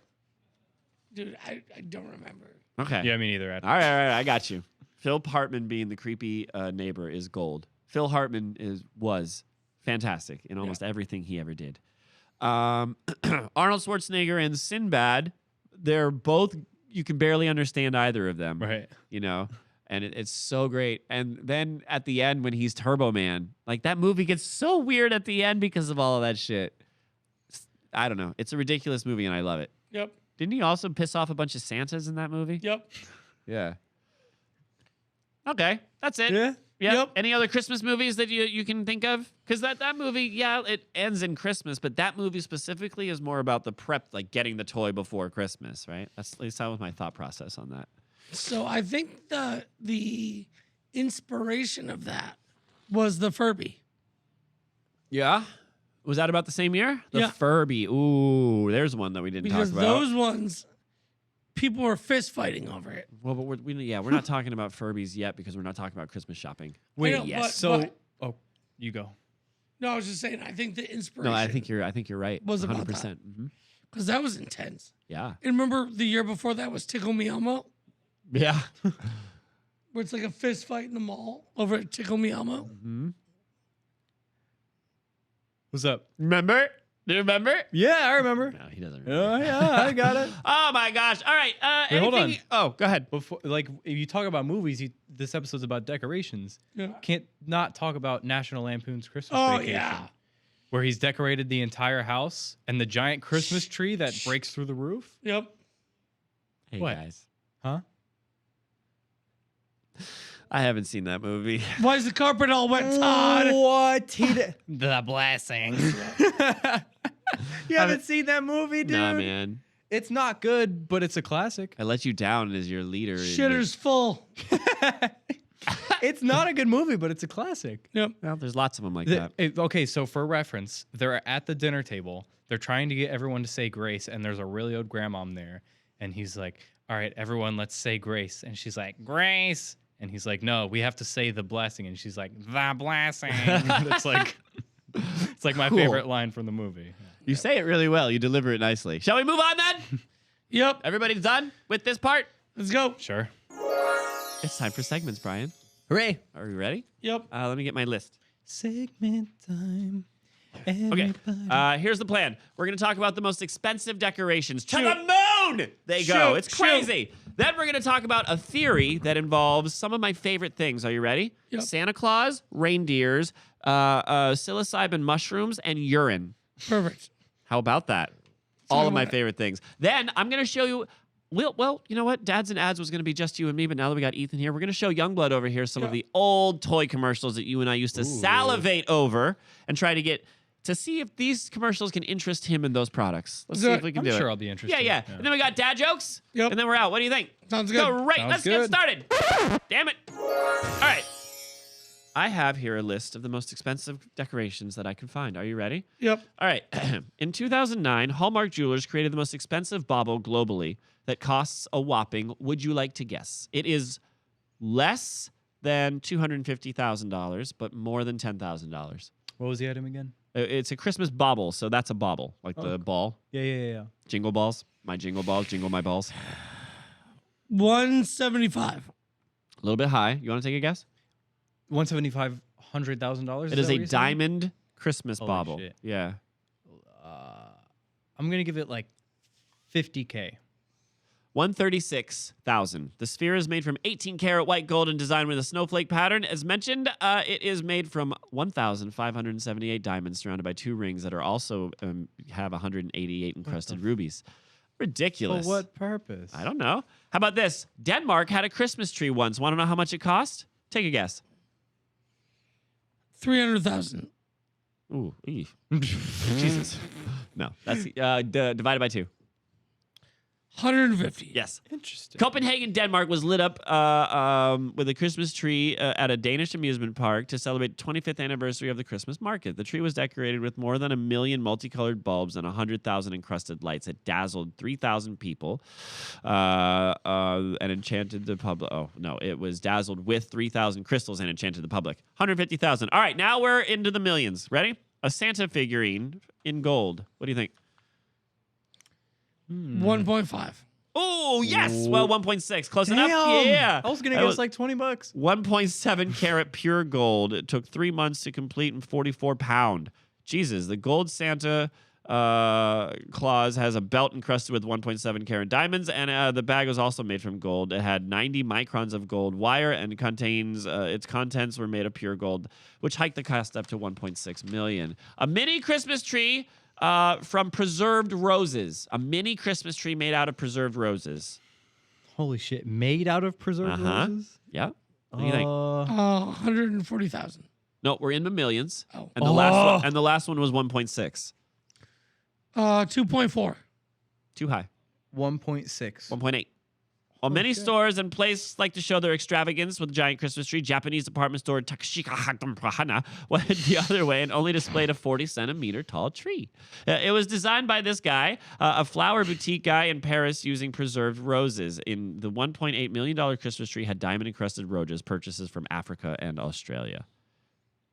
Speaker 2: Dude, I don't remember.
Speaker 1: Okay.
Speaker 3: Yeah, me neither.
Speaker 1: All right, I got you. Phil Hartman being the creepy neighbor is gold. Phil Hartman was fantastic in almost everything he ever did. Arnold Schwarzenegger and Sinbad, they're both, you can barely understand either of them.
Speaker 3: Right.
Speaker 1: You know? And it's so great. And then at the end when he's Turbo Man, like that movie gets so weird at the end because of all of that shit. I don't know. It's a ridiculous movie and I love it.
Speaker 2: Yep.
Speaker 1: Didn't he also piss off a bunch of Santas in that movie?
Speaker 2: Yep.
Speaker 1: Yeah. Okay, that's it.
Speaker 3: Yeah.
Speaker 2: Yep.
Speaker 1: Any other Christmas movies that you can think of? Because that movie, yeah, it ends in Christmas, but that movie specifically is more about the prep, like getting the toy before Christmas, right? That's at least that was my thought process on that.
Speaker 2: So I think the inspiration of that was the Furby.
Speaker 1: Yeah. Was that about the same year? The
Speaker 2: Yeah.
Speaker 1: Furby. Ooh, there's one that we didn't
Speaker 2: Because
Speaker 1: talk about.
Speaker 2: those ones, people were fist fighting over it.
Speaker 1: Well, but we're not talking about Furbies yet because we're not talking about Christmas shopping.
Speaker 3: Wait.
Speaker 2: know,
Speaker 1: yes.
Speaker 2: but-
Speaker 3: You go.
Speaker 2: No, I was just saying, I think the inspiration.
Speaker 1: No, I think you're right.
Speaker 2: Was about
Speaker 1: 100%. Mm-hmm.
Speaker 2: Because that was intense.
Speaker 1: Yeah.
Speaker 2: And remember the year before that was Tickle Me Elmo?
Speaker 1: Yeah.
Speaker 2: Where it's like a fist fight in the mall over at Tickle Me Elmo?
Speaker 1: Mm-hmm.
Speaker 3: What's up?
Speaker 1: Remember? Do you remember?
Speaker 3: Yeah, I remember.
Speaker 1: No, he doesn't
Speaker 3: Oh
Speaker 1: remember.
Speaker 3: yeah, I got it.
Speaker 1: Oh my gosh. All right.
Speaker 3: Wait, hold
Speaker 1: anything- Oh, go ahead.
Speaker 3: Before, like, if you talk about movies, this episode's about decorations.
Speaker 2: Yeah.
Speaker 3: Can't not talk about National Lampoon's Christmas
Speaker 2: Oh,
Speaker 3: Vacation,
Speaker 2: yeah.
Speaker 3: where he's decorated the entire house and the giant Christmas tree that breaks through the roof.
Speaker 2: Yep.
Speaker 1: Hey,
Speaker 3: What?
Speaker 1: guys.
Speaker 3: Huh?
Speaker 1: I haven't seen that movie.
Speaker 2: Why is the carpet all wet, Todd?
Speaker 3: What? The blessing. You haven't seen that movie, dude?
Speaker 1: Nah, man.
Speaker 3: It's not good, but it's a classic.
Speaker 1: I let you down as your leader.
Speaker 2: Shitter's full.
Speaker 3: It's not a good movie, but it's a classic.
Speaker 2: Yep.
Speaker 1: Well, there's lots of them like that.
Speaker 3: Okay, so for reference, they're at the dinner table. They're trying to get everyone to say grace, and there's a really old grandmom there. And he's like, all right, everyone, let's say grace. And she's like, grace. And he's like, no, we have to say the blessing. And she's like, the blessing. It's like my
Speaker 1: Cool.
Speaker 3: favorite line from the movie.
Speaker 1: You say it really well. You deliver it nicely. Shall we move on then?
Speaker 2: Yep.
Speaker 1: Everybody's done with this part?
Speaker 2: Let's go.
Speaker 3: Sure.
Speaker 1: It's time for segments, Brian.
Speaker 3: Hooray.
Speaker 1: Are you ready?
Speaker 2: Yep.
Speaker 1: Let me get my list.
Speaker 3: Segment time.
Speaker 1: Okay.
Speaker 3: Everybody.
Speaker 1: Here's the plan. We're going to talk about the most expensive decorations. To
Speaker 2: Shoot.
Speaker 1: the moon! They go.
Speaker 2: Shoot,
Speaker 1: It's crazy. Then we're going to talk about a theory that involves some of my favorite things. Are you ready?
Speaker 2: Yep.
Speaker 1: Santa Claus, reindeers, psilocybin mushrooms, and urine.
Speaker 2: Perfect.
Speaker 1: How about that? All of my
Speaker 2: about it.
Speaker 1: favorite things. Then I'm going to show you. Well, you know what? Dads and Ads was going to be just you and me, but now that we got Ethan here, we're going to show Youngblood over here some of the old toy commercials that you and I used to salivate over and try to get to see if these commercials can interest him in those products. Let's see if we can
Speaker 3: I'm
Speaker 1: do it.
Speaker 3: sure I'll be interested.
Speaker 1: Yeah. And then we got dad jokes.
Speaker 2: Yep.
Speaker 1: And then we're out. What do you think?
Speaker 2: Sounds good.
Speaker 1: All right,
Speaker 3: Sounds
Speaker 1: let's get
Speaker 3: good.
Speaker 1: started. Damn it. All right. I have here a list of the most expensive decorations that I can find. Are you ready?
Speaker 2: Yep.
Speaker 1: All right. In 2009, Hallmark Jewelers created the most expensive bauble globally that costs a whopping, would you like to guess? It is less than $250,000, but more than $10,000.
Speaker 3: What was the item again?
Speaker 1: It's a Christmas bauble, so that's a bauble, like the ball.
Speaker 3: Yeah.
Speaker 1: Jingle balls. My jingle balls, jingle my balls.
Speaker 2: 175.
Speaker 1: A little bit high. You want to take a guess?
Speaker 3: $175,000.
Speaker 1: It is a diamond Christmas
Speaker 3: Holy
Speaker 1: bauble.
Speaker 3: shit.
Speaker 1: Yeah.
Speaker 3: I'm gonna give it like $50K.
Speaker 1: 136,000. The sphere is made from 18-karat white gold and designed with a snowflake pattern. As mentioned, it is made from 1,578 diamonds surrounded by 2 rings that are also have 188 encrusted rubies. Ridiculous.
Speaker 3: For what purpose?
Speaker 1: I don't know. How about this? Denmark had a Christmas tree once. Want to know how much it cost? Take a guess.
Speaker 2: 300,000.
Speaker 1: Ooh, Jesus. No, that's divided by 2.
Speaker 2: 150.
Speaker 1: Yes.
Speaker 3: Interesting.
Speaker 1: Copenhagen, Denmark was lit up with a Christmas tree at a Danish amusement park to celebrate the 25th anniversary of the Christmas market. The tree was decorated with more than 1 million multicolored bulbs and 100,000 encrusted lights. It dazzled 3,000 people and enchanted the public. Oh, no, it was dazzled with 3,000 crystals and enchanted the public. 150,000. All right, now we're into the millions. Ready? A Santa figurine in gold. What do you think?
Speaker 2: 1.5.
Speaker 1: Oh, yes. Well, 1.6. Close enough.
Speaker 3: Damn.
Speaker 1: Yeah.
Speaker 3: I was gonna
Speaker 1: That
Speaker 3: guess
Speaker 1: was
Speaker 3: like $20.
Speaker 1: 1.7 carat pure gold. It took 3 months to complete and 44 pound. Jesus, the gold Santa Claus has a belt encrusted with 1.7 carat diamonds, and the bag was also made from gold. It had 90 microns of gold wire, and contains its contents were made of pure gold, which hiked the cost up to 1.6 million. A mini Christmas tree from preserved roses. A mini Christmas tree made out of preserved roses.
Speaker 3: Holy shit! Made out of preserved roses.
Speaker 1: Yeah. What do you think?
Speaker 2: 140,000.
Speaker 1: No, we're in the millions.
Speaker 2: Oh.
Speaker 1: And the last one was 1.6.
Speaker 2: 2.4.
Speaker 1: Too high.
Speaker 3: 1.6.
Speaker 1: 1.8. While many stores and places like to show their extravagance with a giant Christmas tree, Japanese department store Takashika went the other way and only displayed a 40-centimeter tall tree. It was designed by this guy, a flower boutique guy in Paris using preserved roses. In the $1.8 million Christmas tree had diamond-encrusted roses, purchases from Africa and Australia.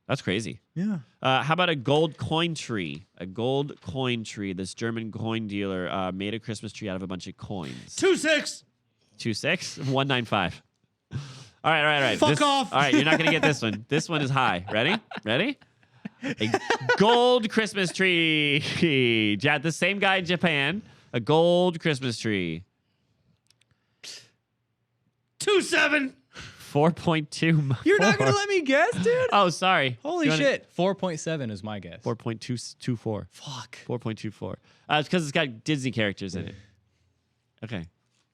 Speaker 1: That's crazy.
Speaker 3: Yeah.
Speaker 1: How about a gold coin tree? A gold coin tree. This German coin dealer made a Christmas tree out of a bunch of coins.
Speaker 2: 2.6.
Speaker 1: 2.6? 1.95. All right.
Speaker 2: Fuck off.
Speaker 1: All right, you're not going to get this one. This one is high. Ready? A gold Christmas tree. The same guy in Japan. A gold Christmas tree.
Speaker 2: 2.7.
Speaker 1: 4.2.
Speaker 3: You're not gonna let me guess, dude.
Speaker 1: Oh, sorry.
Speaker 3: Holy shit. 4.7 is my guess.
Speaker 1: 4.224.
Speaker 3: Fuck.
Speaker 1: 4.24. It's because it's got Disney characters in it. Okay.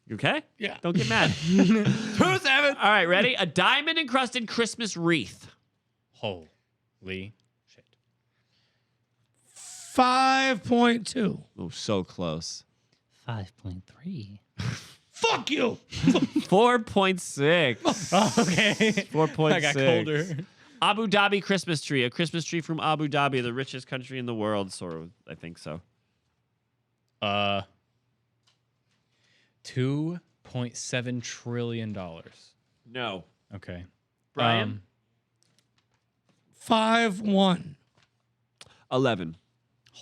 Speaker 1: You okay?
Speaker 2: Yeah.
Speaker 1: Don't get mad.
Speaker 3: 2.7.
Speaker 1: All right, ready? A diamond encrusted Christmas wreath.
Speaker 3: Holy shit.
Speaker 2: 5.2.
Speaker 1: Oh, so close.
Speaker 4: 5.3.
Speaker 2: Fuck you.
Speaker 1: 4.6.
Speaker 3: Okay.
Speaker 1: 4.6.
Speaker 3: I got colder.
Speaker 1: Abu Dhabi Christmas tree. A Christmas tree from Abu Dhabi, the richest country in the world. Sort of, I think so.
Speaker 3: $2.7 trillion.
Speaker 1: No.
Speaker 3: Okay.
Speaker 1: Brian?
Speaker 2: 5.1
Speaker 1: 11.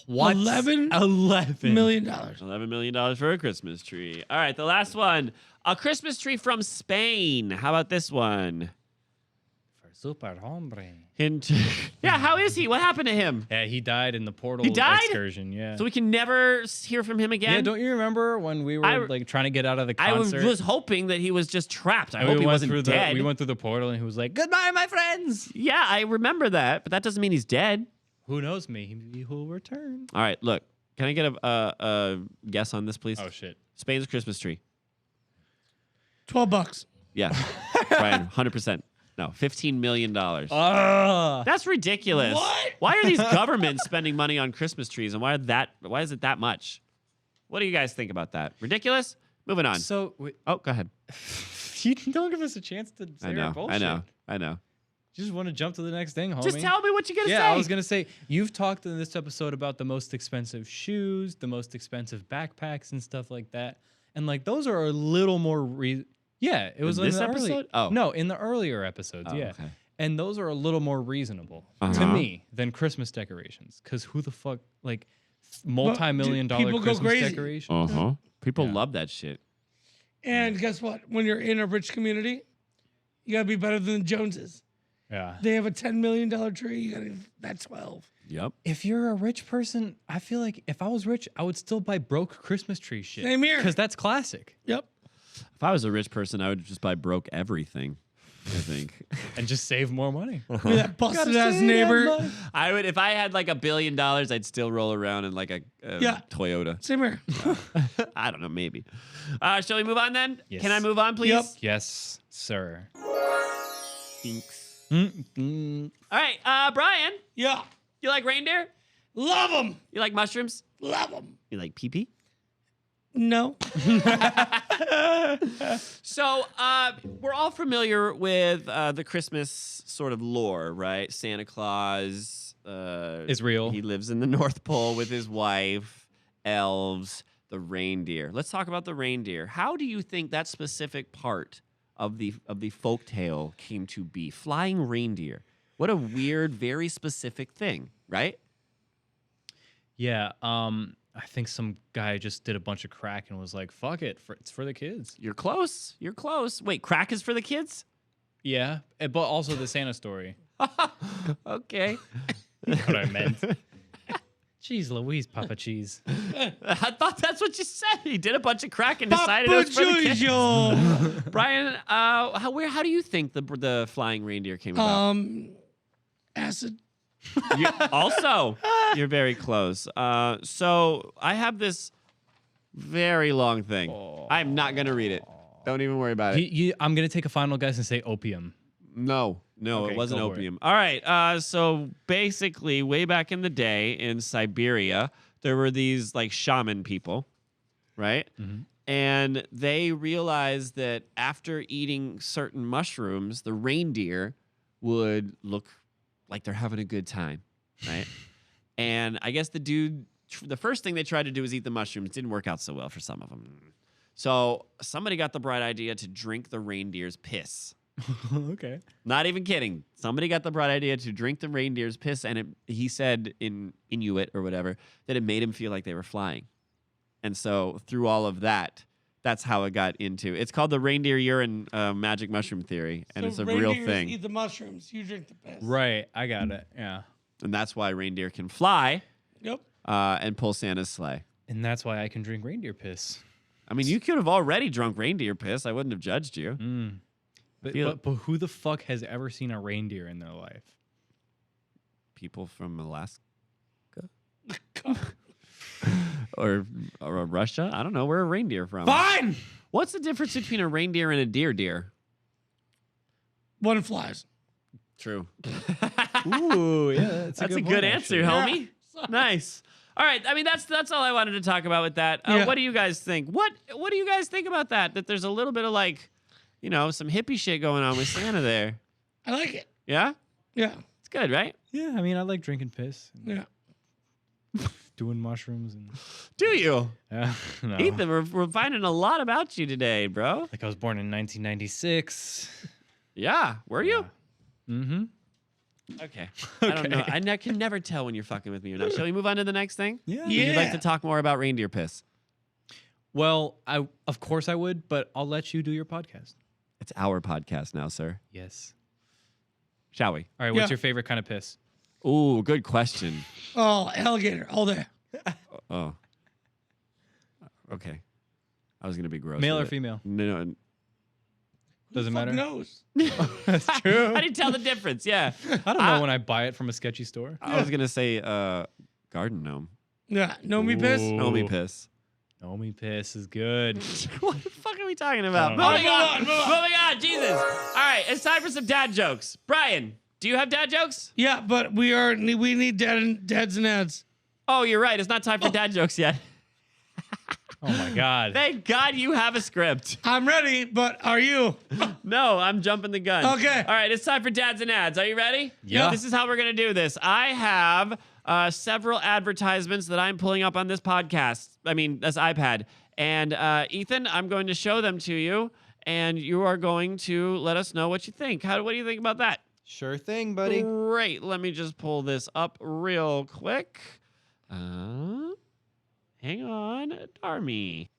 Speaker 3: What?
Speaker 2: 11
Speaker 3: $11
Speaker 2: million.
Speaker 1: $11 million for a Christmas tree. All right, the last one. A Christmas tree from Spain. How about this one?
Speaker 3: For super hombre.
Speaker 1: Hint. Yeah, how is he? What happened to him?
Speaker 3: Yeah, he died in the portal
Speaker 1: He died?
Speaker 3: excursion. Yeah.
Speaker 1: So we can never hear from him again?
Speaker 3: Yeah, don't you remember when we were like trying to get out of the concert?
Speaker 1: I was hoping that he was just trapped. I
Speaker 3: And
Speaker 1: hope
Speaker 3: we
Speaker 1: he
Speaker 3: went
Speaker 1: wasn't
Speaker 3: through
Speaker 1: dead.
Speaker 3: we went through the portal and he was like, "Goodbye, my friends."
Speaker 1: Yeah, I remember that, but that doesn't mean he's dead.
Speaker 3: Who knows? Maybe he'll return.
Speaker 1: All right, look. Can I get a guess on this, please?
Speaker 3: Oh shit.
Speaker 1: Spain's Christmas tree.
Speaker 2: $12.
Speaker 1: Yeah. Brian, 100%. No, $15 million.
Speaker 3: Ah.
Speaker 1: That's ridiculous.
Speaker 2: What?
Speaker 1: Why are these governments spending money on Christmas trees, and why is it that much? What do you guys think about that? Ridiculous? Moving on.
Speaker 3: So
Speaker 1: Oh, go ahead.
Speaker 3: you don't give us a chance to say our bullshit.
Speaker 1: I know.
Speaker 3: You just want to jump to the next thing, homie.
Speaker 1: Just tell me what you're gonna say.
Speaker 3: Yeah, I was gonna say you've talked in this episode about the most expensive shoes, the most expensive backpacks, and stuff like that. And like those are a little more. Yeah, it was
Speaker 1: In
Speaker 3: in
Speaker 1: this
Speaker 3: the
Speaker 1: episode?
Speaker 3: Oh
Speaker 1: Oh.
Speaker 3: no, in the earlier episodes.
Speaker 1: Oh,
Speaker 3: Yeah,
Speaker 1: okay.
Speaker 3: and those are a little more reasonable to
Speaker 1: Uh-huh.
Speaker 3: me than Christmas decorations. Because who the fuck like multi-million-dollar
Speaker 2: people go
Speaker 3: Christmas
Speaker 2: crazy.
Speaker 3: decorations?
Speaker 1: Uh-huh. People
Speaker 3: Yeah.
Speaker 1: love that shit.
Speaker 2: And guess what? When you're in a rich community, you got to be better than the Joneses.
Speaker 3: Yeah.
Speaker 2: They have a $10 million tree. You got to that 12.
Speaker 1: Yep.
Speaker 3: If you're a rich person, I feel like if I was rich, I would still buy broke Christmas tree shit.
Speaker 2: Same here.
Speaker 3: Because that's classic.
Speaker 2: Yep.
Speaker 1: If I was a rich person, I would just buy broke everything. I think.
Speaker 3: And just save more money.
Speaker 2: Be that busted ass neighbor.
Speaker 1: I would, if I had like $1 billion, I'd still roll around in like a
Speaker 2: Yeah.
Speaker 1: Toyota.
Speaker 2: Same here.
Speaker 1: I don't know, maybe. Shall we move on then?
Speaker 3: Yes.
Speaker 1: Can I move on, please?
Speaker 2: Yep.
Speaker 3: Yes, sir.
Speaker 1: Thanks.
Speaker 3: Mm-mm.
Speaker 1: All right, Brian,
Speaker 2: Yeah.
Speaker 1: you like reindeer?
Speaker 2: Love them.
Speaker 1: You like mushrooms?
Speaker 2: Love them.
Speaker 1: You like pee-pee?
Speaker 2: No.
Speaker 1: So we're all familiar with the Christmas sort of lore, right? Santa Claus
Speaker 3: Is real.
Speaker 1: He lives in the North Pole with his wife, elves, the reindeer. Let's talk about the reindeer. How do you think that specific part of the folktale came to be? Flying reindeer. What a weird, very specific thing, right?
Speaker 3: Yeah, I think some guy just did a bunch of crack and was like, "Fuck it, it's for the kids."
Speaker 1: You're close. You're close. Wait, crack is for the kids?
Speaker 3: Yeah, but also the Santa story.
Speaker 1: Okay.
Speaker 3: What I meant. Jeez Louise, Papa Cheese.
Speaker 1: I thought that's what you said. He did a bunch of crack and decided it was for the kids.
Speaker 2: Jojo.
Speaker 1: Brian, how do you think the flying reindeer came about?
Speaker 2: Acid.
Speaker 1: Also, you're very close. So I have this very long thing. I'm not gonna read it. Don't even worry about it.
Speaker 3: I'm gonna take a final guess and say opium.
Speaker 1: No,
Speaker 3: Okay,
Speaker 1: it wasn't
Speaker 3: go for it.
Speaker 1: opium. All right. So basically, way back in the day in Siberia, there were these like shaman people, right?
Speaker 3: Mm-hmm.
Speaker 1: And they realized that after eating certain mushrooms, the reindeer would look like they're having a good time, right? And I guess the first thing they tried to do was eat the mushrooms. Didn't work out so well for some of them. So somebody got the bright idea to drink the reindeer's piss.
Speaker 3: Okay.
Speaker 1: Not even kidding. Somebody got the bright idea to drink the reindeer's piss, and he said in Inuit or whatever that it made him feel like they were flying. And so through all of that, that's how it got into. It's called the reindeer urine magic mushroom theory, and
Speaker 2: So
Speaker 1: it's a real
Speaker 2: reindeers
Speaker 1: thing.
Speaker 2: Eat the mushrooms. You drink the piss.
Speaker 3: Right, I got it. Yeah.
Speaker 1: And that's why reindeer can fly
Speaker 2: Yep.
Speaker 1: and pull Santa's sleigh.
Speaker 3: And that's why I can drink reindeer piss.
Speaker 1: I mean, you could have already drunk reindeer piss. I wouldn't have judged you.
Speaker 3: But who the fuck has ever seen a reindeer in their life?
Speaker 1: People from Alaska or Russia. I don't know where a reindeer from.
Speaker 2: Fine.
Speaker 1: What's the difference between a reindeer and a deer?
Speaker 2: One flies.
Speaker 1: True.
Speaker 3: Ooh, yeah,
Speaker 1: That's a good answer, homie. Nice. All right. I mean, that's all I wanted to talk about with that.
Speaker 2: Yeah.
Speaker 1: What do you guys think? What do you guys think about that? That there's a little bit of like, some hippie shit going on with Santa there.
Speaker 2: I like it.
Speaker 1: Yeah?
Speaker 2: Yeah.
Speaker 1: It's good, right?
Speaker 3: Yeah, I mean, I like drinking piss, and
Speaker 2: Yeah.
Speaker 3: doing mushrooms, and
Speaker 1: Do you?
Speaker 3: no.
Speaker 1: Ethan, we're finding a lot about you today, bro.
Speaker 3: Like I was born in 1996.
Speaker 1: Yeah. Were you?
Speaker 3: Mm-hmm.
Speaker 1: Okay. I don't know. I can never tell when you're fucking with me or not. Shall we move on to the next thing?
Speaker 3: Yeah.
Speaker 1: Would you like to talk more about reindeer piss?
Speaker 3: Well, of course I would, but I'll let you do your podcast.
Speaker 1: It's our podcast now, sir.
Speaker 3: Yes.
Speaker 1: Shall we?
Speaker 3: All right. What's
Speaker 2: Yeah.
Speaker 3: your favorite kind of piss?
Speaker 1: Ooh, good question.
Speaker 2: Oh, alligator all day.
Speaker 1: Oh. Okay. I was going to be gross.
Speaker 3: Male
Speaker 1: with
Speaker 3: or
Speaker 1: it.
Speaker 3: female?
Speaker 1: No.
Speaker 3: Doesn't
Speaker 2: Fuck
Speaker 3: matter.
Speaker 2: knows?
Speaker 3: That's true.
Speaker 1: I didn't tell the difference. Yeah.
Speaker 3: I don't know when I buy it from a sketchy store.
Speaker 1: I was going to say garden gnome.
Speaker 2: Yeah. No me piss.
Speaker 3: Ooh.
Speaker 1: No me piss.
Speaker 3: Naomi piss is good.
Speaker 1: What the fuck are we talking about?
Speaker 3: I don't know.
Speaker 1: Moving on.
Speaker 2: Move on.
Speaker 1: Moving on. Jesus. All right. It's time for some dad jokes. Brian, do you have dad jokes?
Speaker 2: Yeah, but we need dads and ads.
Speaker 1: Oh, you're right. It's not time for dad jokes yet.
Speaker 3: Oh my god.
Speaker 1: Thank God you have a script.
Speaker 2: I'm ready, but are you?
Speaker 1: No, I'm jumping the gun.
Speaker 2: Okay.
Speaker 1: All right, it's time for dads and ads. Are you ready?
Speaker 3: Yeah.
Speaker 1: This is how we're going to do this. I have several advertisements that I'm pulling up on this this iPad. And Ethan, I'm going to show them to you, and you are going to let us know what you think. What do you think about that?
Speaker 3: Sure thing, buddy.
Speaker 1: Great. Let me just pull this up real quick. Hang on, Darmy.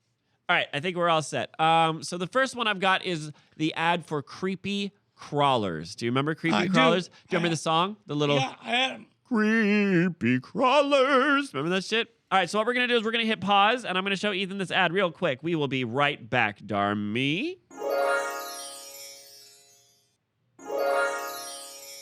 Speaker 1: All right, I think we're all set. So the first one I've got is the ad for Creepy Crawlers. Do you remember Creepy
Speaker 2: I do.
Speaker 1: Crawlers? Do you remember the song? The little
Speaker 2: Yeah, I had him.
Speaker 1: Creepy Crawlers. Remember that shit? All right, so what we're going to do is we're going to hit pause, and I'm going to show Ethan this ad real quick. We will be right back, Darmy.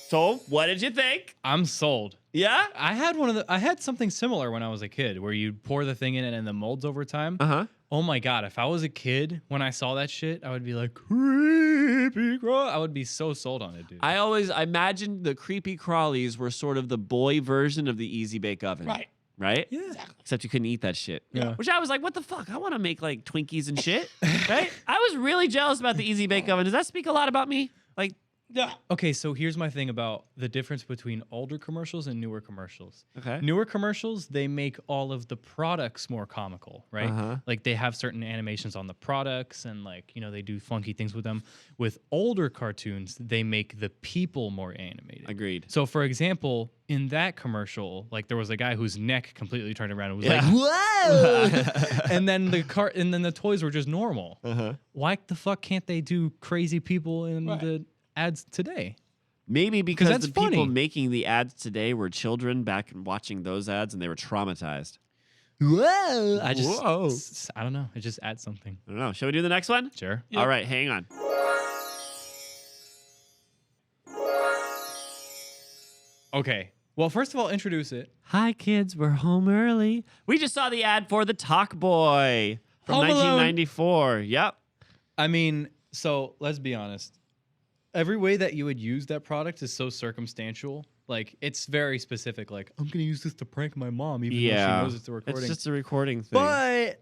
Speaker 1: So, what did you think?
Speaker 3: I'm sold.
Speaker 1: Yeah?
Speaker 3: I had something similar when I was a kid where you pour the thing in it and the molds over time.
Speaker 1: Uh-huh.
Speaker 3: Oh my god, if I was a kid when I saw that shit, I would be like, creepy crawl. I would be so sold on it, dude.
Speaker 1: I imagined the Creepy Crawlies were sort of the boy version of the Easy Bake Oven.
Speaker 2: Right.
Speaker 1: Right?
Speaker 3: Yeah.
Speaker 1: Except you couldn't eat that shit.
Speaker 3: Yeah.
Speaker 1: Which I was like, what the fuck? I want to make like Twinkies and shit. Right? I was really jealous about the Easy Bake Oven. Does that speak a lot about me? Like,
Speaker 2: Yeah.
Speaker 3: Okay, so here's my thing about the difference between older commercials and newer commercials.
Speaker 1: okay.
Speaker 3: Newer commercials, they make all of the products more comical, right?
Speaker 1: Uh-huh.
Speaker 3: Like they have certain animations on the products and they do funky things with them. With older cartoons, they make the people more animated.
Speaker 1: Agreed.
Speaker 3: So for example, in that commercial, like there was a guy whose neck completely turned around and was
Speaker 1: Yeah.
Speaker 3: like, "Whoa!" and then the toys were just normal.
Speaker 1: Uh-huh.
Speaker 3: Why the fuck can't they do crazy people in
Speaker 2: Right.
Speaker 3: the ads today?
Speaker 1: Maybe because
Speaker 3: that's
Speaker 1: the people
Speaker 3: funny.
Speaker 1: making the ads today were children back and watching those ads and they were traumatized.
Speaker 3: Whoa!
Speaker 1: Whoa.
Speaker 3: I don't know. It just adds something.
Speaker 1: I don't know. Shall we do the next one?
Speaker 3: Sure.
Speaker 2: Yep.
Speaker 1: All right, hang on.
Speaker 3: Okay. Well, first of all, introduce it.
Speaker 1: Hi, kids. We're home early. We just saw the ad for the Talk Boy from
Speaker 2: Home Alone.
Speaker 1: 1994. Yep.
Speaker 3: I mean, so let's be honest. Every way that you would use that product is so circumstantial. Like, it's very specific. Like, I'm going to use this to prank my mom, even though she knows it's a recording.
Speaker 1: It's just a recording thing.
Speaker 3: But,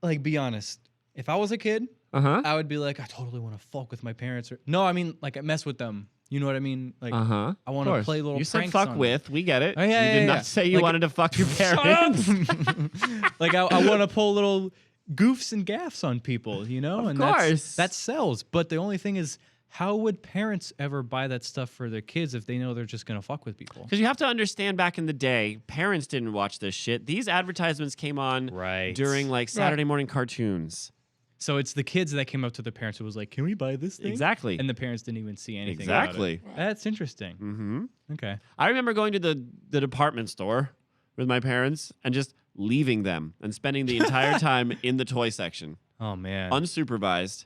Speaker 3: like, be honest. If I was a kid,
Speaker 1: Uh-huh.
Speaker 3: I would be like, I totally want to fuck with my parents. No, I mean, like, I mess with them. You know what I mean? Like,
Speaker 1: Uh-huh.
Speaker 3: I want to play little
Speaker 1: You said
Speaker 3: pranks
Speaker 1: fuck
Speaker 3: on
Speaker 1: with. We get it.
Speaker 3: Oh, yeah,
Speaker 1: you
Speaker 3: yeah,
Speaker 1: did
Speaker 3: yeah.
Speaker 1: not say you
Speaker 3: Like-
Speaker 1: wanted to fuck your parents.
Speaker 3: Like I want to pull little goofs and gaffs on people, you know,
Speaker 1: Of
Speaker 3: and
Speaker 1: course.
Speaker 3: that sells. But the only thing is, how would parents ever buy that stuff for their kids if they know they're just gonna fuck with people?
Speaker 1: Because you have to understand, back in the day, parents didn't watch this shit. These advertisements came on
Speaker 3: Right.
Speaker 1: during like Saturday morning cartoons.
Speaker 3: So it's the kids that came up to the parents who was like, "Can we buy this thing?"
Speaker 1: Exactly.
Speaker 3: And the parents didn't even see anything.
Speaker 1: Exactly.
Speaker 3: About it. That's interesting.
Speaker 1: Mm-hmm.
Speaker 3: Okay.
Speaker 1: I remember going to the department store with my parents and just leaving them and spending the entire time in the toy section,
Speaker 3: Oh man.
Speaker 1: unsupervised,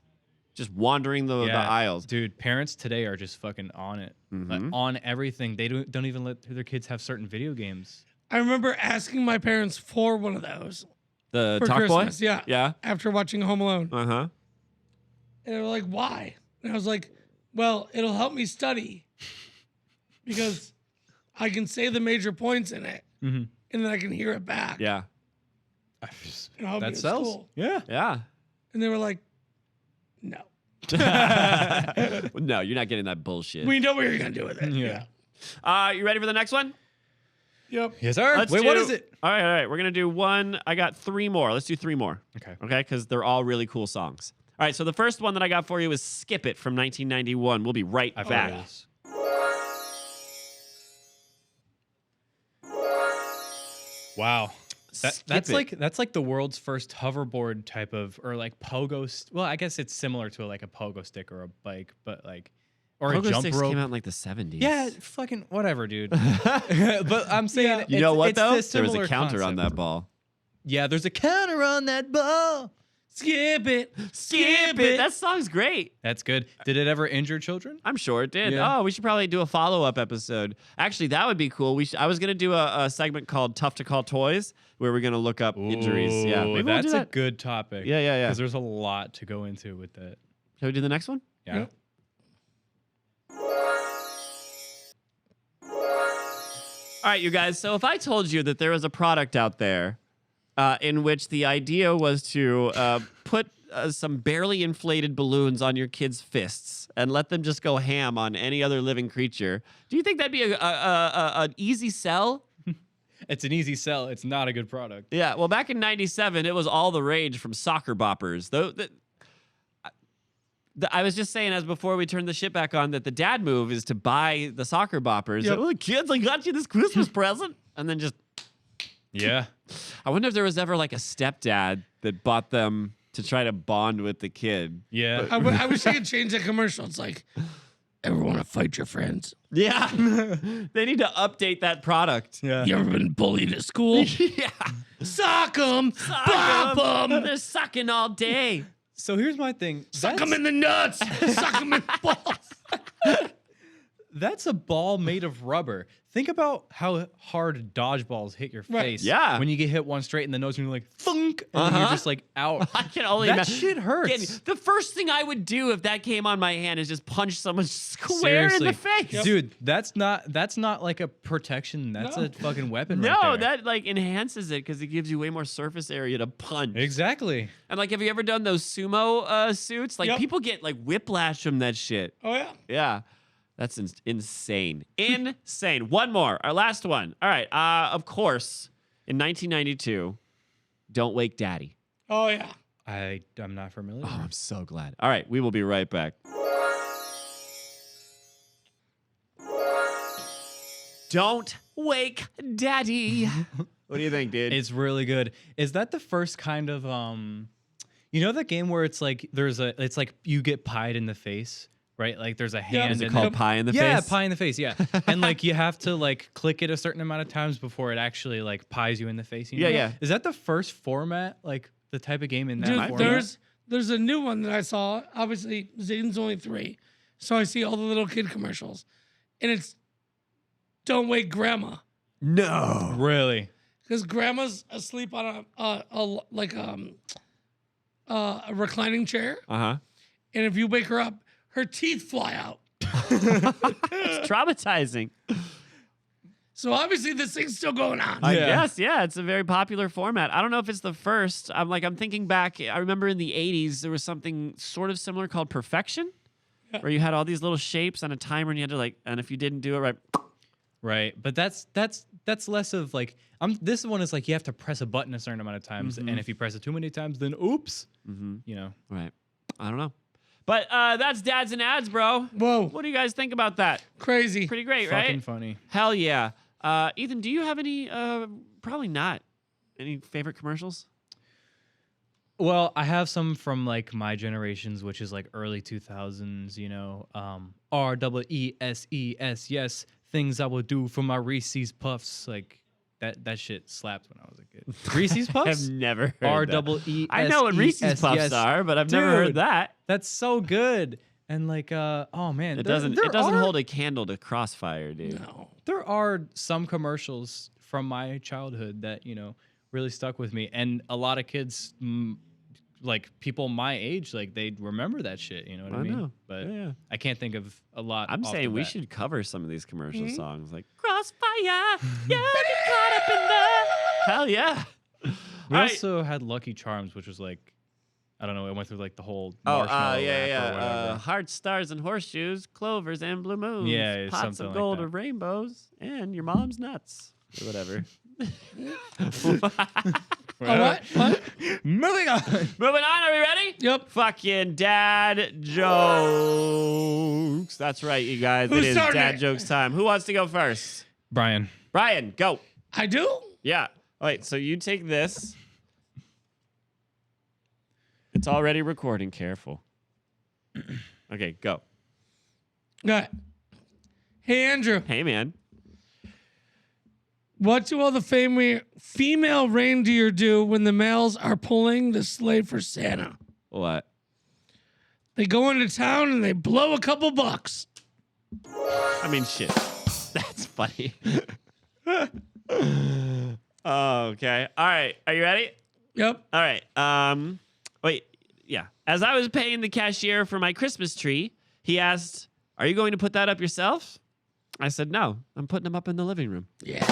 Speaker 1: just wandering the aisles.
Speaker 3: Dude, parents today are just fucking on it. Like, on everything. They don't even let their kids have certain video games.
Speaker 2: I remember asking my parents for one of those
Speaker 1: The
Speaker 2: for
Speaker 1: Talk
Speaker 2: Christmas.
Speaker 1: Boy?
Speaker 2: Yeah.
Speaker 1: Yeah.
Speaker 2: After watching Home Alone.
Speaker 1: Uh-huh.
Speaker 2: And they were like, why? And I was like, well, it'll help me study because I can say the major points in it and then I can hear it back.
Speaker 1: Yeah.
Speaker 2: And I'll be
Speaker 3: That
Speaker 2: at
Speaker 3: sells.
Speaker 2: school.
Speaker 3: Yeah.
Speaker 1: Yeah.
Speaker 2: And they were like, no.
Speaker 1: No, you're not getting that bullshit.
Speaker 2: We know what you're going to do with it.
Speaker 3: Yeah.
Speaker 1: You ready for the next one?
Speaker 2: Yep.
Speaker 3: Yes, sir.
Speaker 1: Let's
Speaker 3: Wait,
Speaker 1: do-
Speaker 3: what is it?
Speaker 1: All right. We're going to do one. I got 3 more. Let's do 3 more.
Speaker 3: Okay.
Speaker 1: Okay, because they're all really cool songs. All right, so the first one that I got for you is Skip It from 1991. We'll be right back.
Speaker 3: Yes. Wow.
Speaker 1: Skip
Speaker 3: That's
Speaker 1: It.
Speaker 3: like the world's first hoverboard type of, or like pogo. Well, I guess it's similar to like a pogo stick or a bike, but like, or
Speaker 1: Pogo
Speaker 3: a jump
Speaker 1: sticks
Speaker 3: rope.
Speaker 1: came out in like the 70s.
Speaker 3: Yeah, fucking whatever, dude. But I'm saying,
Speaker 1: You know what, though?
Speaker 3: There
Speaker 1: There was a counter on that ball.
Speaker 3: Yeah, there's a counter on that ball.
Speaker 2: Skip it.
Speaker 1: Skip It. That song's great.
Speaker 3: That's good. Did it ever injure children?
Speaker 1: I'm sure it did.
Speaker 3: Yeah.
Speaker 1: Oh, we should probably do a follow-up episode. Actually, that would be cool. I was going to do a segment called Tough to Call Toys, where we're going to look up injuries. Yeah,
Speaker 3: Ooh,
Speaker 1: maybe we'll do
Speaker 3: that's a
Speaker 1: that.
Speaker 3: good topic.
Speaker 1: Yeah.
Speaker 3: Because there's a lot to go into with that.
Speaker 1: Shall we do the next one?
Speaker 3: Yeah.
Speaker 2: Yep.
Speaker 1: All right, you guys. So if I told you that there was a product out there in which the idea was to put some barely inflated balloons on your kids' fists and let them just go ham on any other living creature, do you think that'd be an easy sell?
Speaker 3: It's an easy sell. It's not a good product.
Speaker 1: Yeah. Well, back in '97, it was all the rage from soccer boppers. I was just saying, as before we turned the shit back on, that the dad move is to buy the soccer boppers.
Speaker 2: Yep.
Speaker 1: Oh, kids, I got you this Christmas present. And then just,
Speaker 3: Yeah.
Speaker 1: I wonder if there was ever like a stepdad that bought them to try to bond with the kid.
Speaker 3: Yeah.
Speaker 2: I wish I could change that commercial. It's like, ever want to fight your friends?
Speaker 1: Yeah. They need to update that product.
Speaker 3: Yeah.
Speaker 2: You ever been bullied at school?
Speaker 1: Yeah.
Speaker 2: Sock them. Bop them.
Speaker 1: They're sucking all day.
Speaker 3: So here's my thing.
Speaker 2: Suck them in the nuts. Suck them in the balls.
Speaker 3: That's a ball made of rubber. Think about how hard dodgeballs hit your
Speaker 2: Right.
Speaker 3: face.
Speaker 1: Yeah.
Speaker 3: When you get hit one straight in the nose and you're like, thunk, and then you're just like, out.
Speaker 1: I can only
Speaker 3: That
Speaker 1: imagine.
Speaker 3: shit hurts.
Speaker 1: The first thing I would do if that came on my hand is just punch someone square in the face.
Speaker 3: Dude, that's not like a protection. That's
Speaker 2: No.
Speaker 3: a fucking weapon
Speaker 1: No,
Speaker 3: right there.
Speaker 1: that like enhances it because it gives you way more surface area to punch.
Speaker 3: Exactly.
Speaker 1: And like, have you ever done those sumo suits? Like,
Speaker 2: Yep.
Speaker 1: people get like whiplash from that shit.
Speaker 2: Oh, yeah.
Speaker 1: Yeah, that's insane. Insane. One more, our last one. All right. Of course, in 1992, "Don't Wake Daddy."
Speaker 2: Oh, yeah.
Speaker 3: I'm not familiar.
Speaker 1: Oh, I'm so glad. All right, we will be right back. Don't wake daddy. What do you think, dude?
Speaker 3: It's really good. Is that the first kind of you know that game where it's like it's like you get pied in the face, right? Like there's a hand
Speaker 1: Is it
Speaker 3: and
Speaker 1: called
Speaker 3: then-
Speaker 1: Pie in the
Speaker 3: yeah,
Speaker 1: Face?
Speaker 3: pie in the face, yeah. And like you have to like click it a certain amount of times before it actually like pies you in the face. You know?
Speaker 1: Yeah, yeah.
Speaker 3: Is that the first format, like the type of game in that
Speaker 2: Dude,
Speaker 3: format?
Speaker 2: there's a new one that I saw. Obviously, Zayden's only 3. So I see all the little kid commercials. And it's Don't Wake Grandma.
Speaker 1: No.
Speaker 3: Really?
Speaker 2: Because grandma's asleep on a reclining chair.
Speaker 1: Uh-huh.
Speaker 2: And if you wake her up, her teeth fly out.
Speaker 1: It's traumatizing.
Speaker 2: So obviously this thing's still going on.
Speaker 1: I
Speaker 3: Yeah.
Speaker 1: guess, yeah, it's a very popular format. I don't know if it's the first. I'm thinking back. I remember in the 80s, there was something sort of similar called Perfection, where you had all these little shapes on a timer and you had to and if you didn't do it right.
Speaker 3: Right. But that's less of like this one is like you have to press a button a certain amount of times, and if you press it too many times, then oops. You know.
Speaker 1: Right. I don't know. But that's Dads and Ads, bro.
Speaker 2: Whoa.
Speaker 1: What do you guys think about that?
Speaker 2: Crazy.
Speaker 1: Pretty great,
Speaker 3: Fucking
Speaker 1: right?
Speaker 3: funny.
Speaker 1: Hell yeah. Ethan, do you have any, probably not, any favorite commercials?
Speaker 3: Well, I have some from like my generations, which is like early 2000s, you know. REESES, yes, things I will do for my Reese's Puffs. Like that shit slapped when I was a kid. Reese's Puffs?
Speaker 1: I've never heard that.
Speaker 3: REESES.
Speaker 1: I know what Reese's Puffs
Speaker 3: yes.
Speaker 1: are, but I've never heard
Speaker 3: Dude,
Speaker 1: that.
Speaker 3: That's so good. And like, oh man,
Speaker 1: It
Speaker 3: there-
Speaker 1: doesn't
Speaker 3: there are-
Speaker 1: hold a candle to Crossfire, dude.
Speaker 2: No.
Speaker 3: There are some commercials from my childhood that, you know, really stuck with me. And a lot of kids, like people my age, like they remember that shit. You know what I mean?
Speaker 1: know.
Speaker 3: But
Speaker 1: Yeah.
Speaker 3: I can't think of a lot.
Speaker 1: I'm
Speaker 3: off
Speaker 1: saying
Speaker 3: the
Speaker 1: we
Speaker 3: bat.
Speaker 1: should cover some of these commercial songs, like Crossfire. Yeah, get caught up in the. Hell yeah.
Speaker 3: We
Speaker 1: All right.
Speaker 3: also had Lucky Charms, which was like, I don't know, it went through like the whole
Speaker 1: Oh,
Speaker 3: marshmallow
Speaker 1: yeah,
Speaker 3: rap or whatever.
Speaker 1: Hearts, stars, and horseshoes, clovers, and blue moons.
Speaker 3: Yeah,
Speaker 1: pots
Speaker 3: something
Speaker 1: of
Speaker 3: like
Speaker 1: gold
Speaker 3: that.
Speaker 1: or rainbows, and your mom's nuts, or whatever.
Speaker 2: What?
Speaker 3: Moving on.
Speaker 1: Moving on, are we ready?
Speaker 2: Yep.
Speaker 1: Fucking dad jokes. That's right, you guys.
Speaker 2: Who's
Speaker 1: it is
Speaker 2: starting
Speaker 1: dad
Speaker 2: it?
Speaker 1: jokes time. Who wants to go first?
Speaker 3: Brian.
Speaker 1: Brian, go.
Speaker 2: I do?
Speaker 1: Yeah. All right, so you take this. It's already recording. Careful. Okay, go.
Speaker 2: Good. Hey, Andrew.
Speaker 1: Hey, man.
Speaker 2: What do all the female reindeer do when the males are pulling the sleigh for Santa?
Speaker 1: What?
Speaker 2: They go into town and they blow a couple bucks.
Speaker 1: I mean, shit. That's funny. Okay. All right. Are you ready?
Speaker 2: Yep.
Speaker 1: All right. Wait. Yeah. As I was paying the cashier for my Christmas tree, he asked, "Are you going to put that up yourself?" I said, "No. I'm putting them up in the living room."
Speaker 2: Yeah.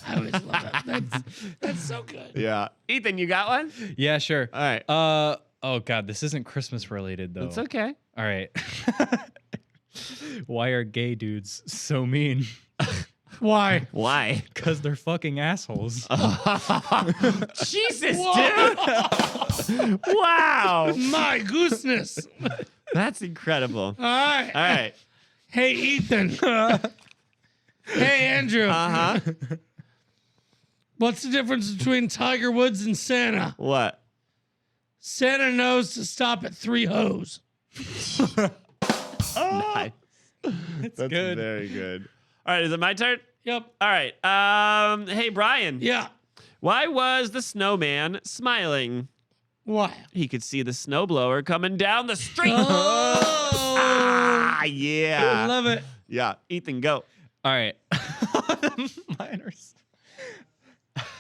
Speaker 2: I always love that. That's so good.
Speaker 1: Yeah. Ethan, you got one?
Speaker 3: Yeah, sure.
Speaker 1: All right.
Speaker 3: Oh God, this isn't Christmas related though.
Speaker 1: It's okay.
Speaker 3: All right. Why are gay dudes so mean?
Speaker 2: Why?
Speaker 1: Why?
Speaker 3: Because they're fucking assholes.
Speaker 1: Jesus,
Speaker 2: Whoa.
Speaker 1: dude. Wow.
Speaker 2: My gooseness.
Speaker 1: That's incredible.
Speaker 2: All right.
Speaker 1: All right.
Speaker 2: Hey, Ethan. Hey, Andrew.
Speaker 1: Uh-huh.
Speaker 2: What's the difference between Tiger Woods and Santa?
Speaker 1: What?
Speaker 2: Santa knows to stop at 3 hoes.
Speaker 1: Nice.
Speaker 3: It's
Speaker 1: That's
Speaker 3: good.
Speaker 1: very good. All right, is it my turn?
Speaker 2: Yep.
Speaker 1: All right. Hey, Brian.
Speaker 2: Yeah.
Speaker 1: Why was the snowman smiling?
Speaker 2: Why?
Speaker 1: He could see the snowblower coming down the street.
Speaker 2: Oh.
Speaker 1: Ah,
Speaker 2: I
Speaker 1: yeah.
Speaker 2: love it.
Speaker 1: Yeah. Ethan, go.
Speaker 3: All right. Minors.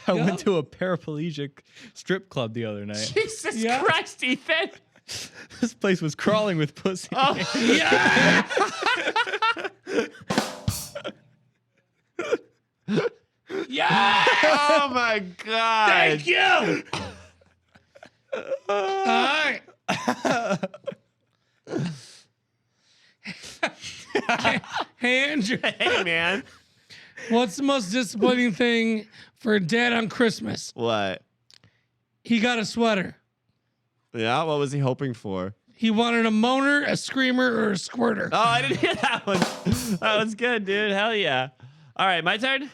Speaker 3: I
Speaker 2: Yeah.
Speaker 3: went to a paraplegic strip club the other night.
Speaker 1: Jesus
Speaker 2: Yeah.
Speaker 1: Christ, Ethan.
Speaker 3: This place was crawling with pussy.
Speaker 1: Oh,
Speaker 2: Yeah. Yeah.
Speaker 1: oh my God.
Speaker 2: Thank you. All right. Hey, Andrew.
Speaker 1: Hey, man.
Speaker 2: What's the most disappointing thing for a dad on Christmas?
Speaker 1: What?
Speaker 2: He got a sweater.
Speaker 1: Yeah, what was he hoping for?
Speaker 2: He wanted a moaner, a screamer, or a squirter.
Speaker 1: Oh, I didn't hear that one. That was good, dude. Hell yeah. All right, my turn.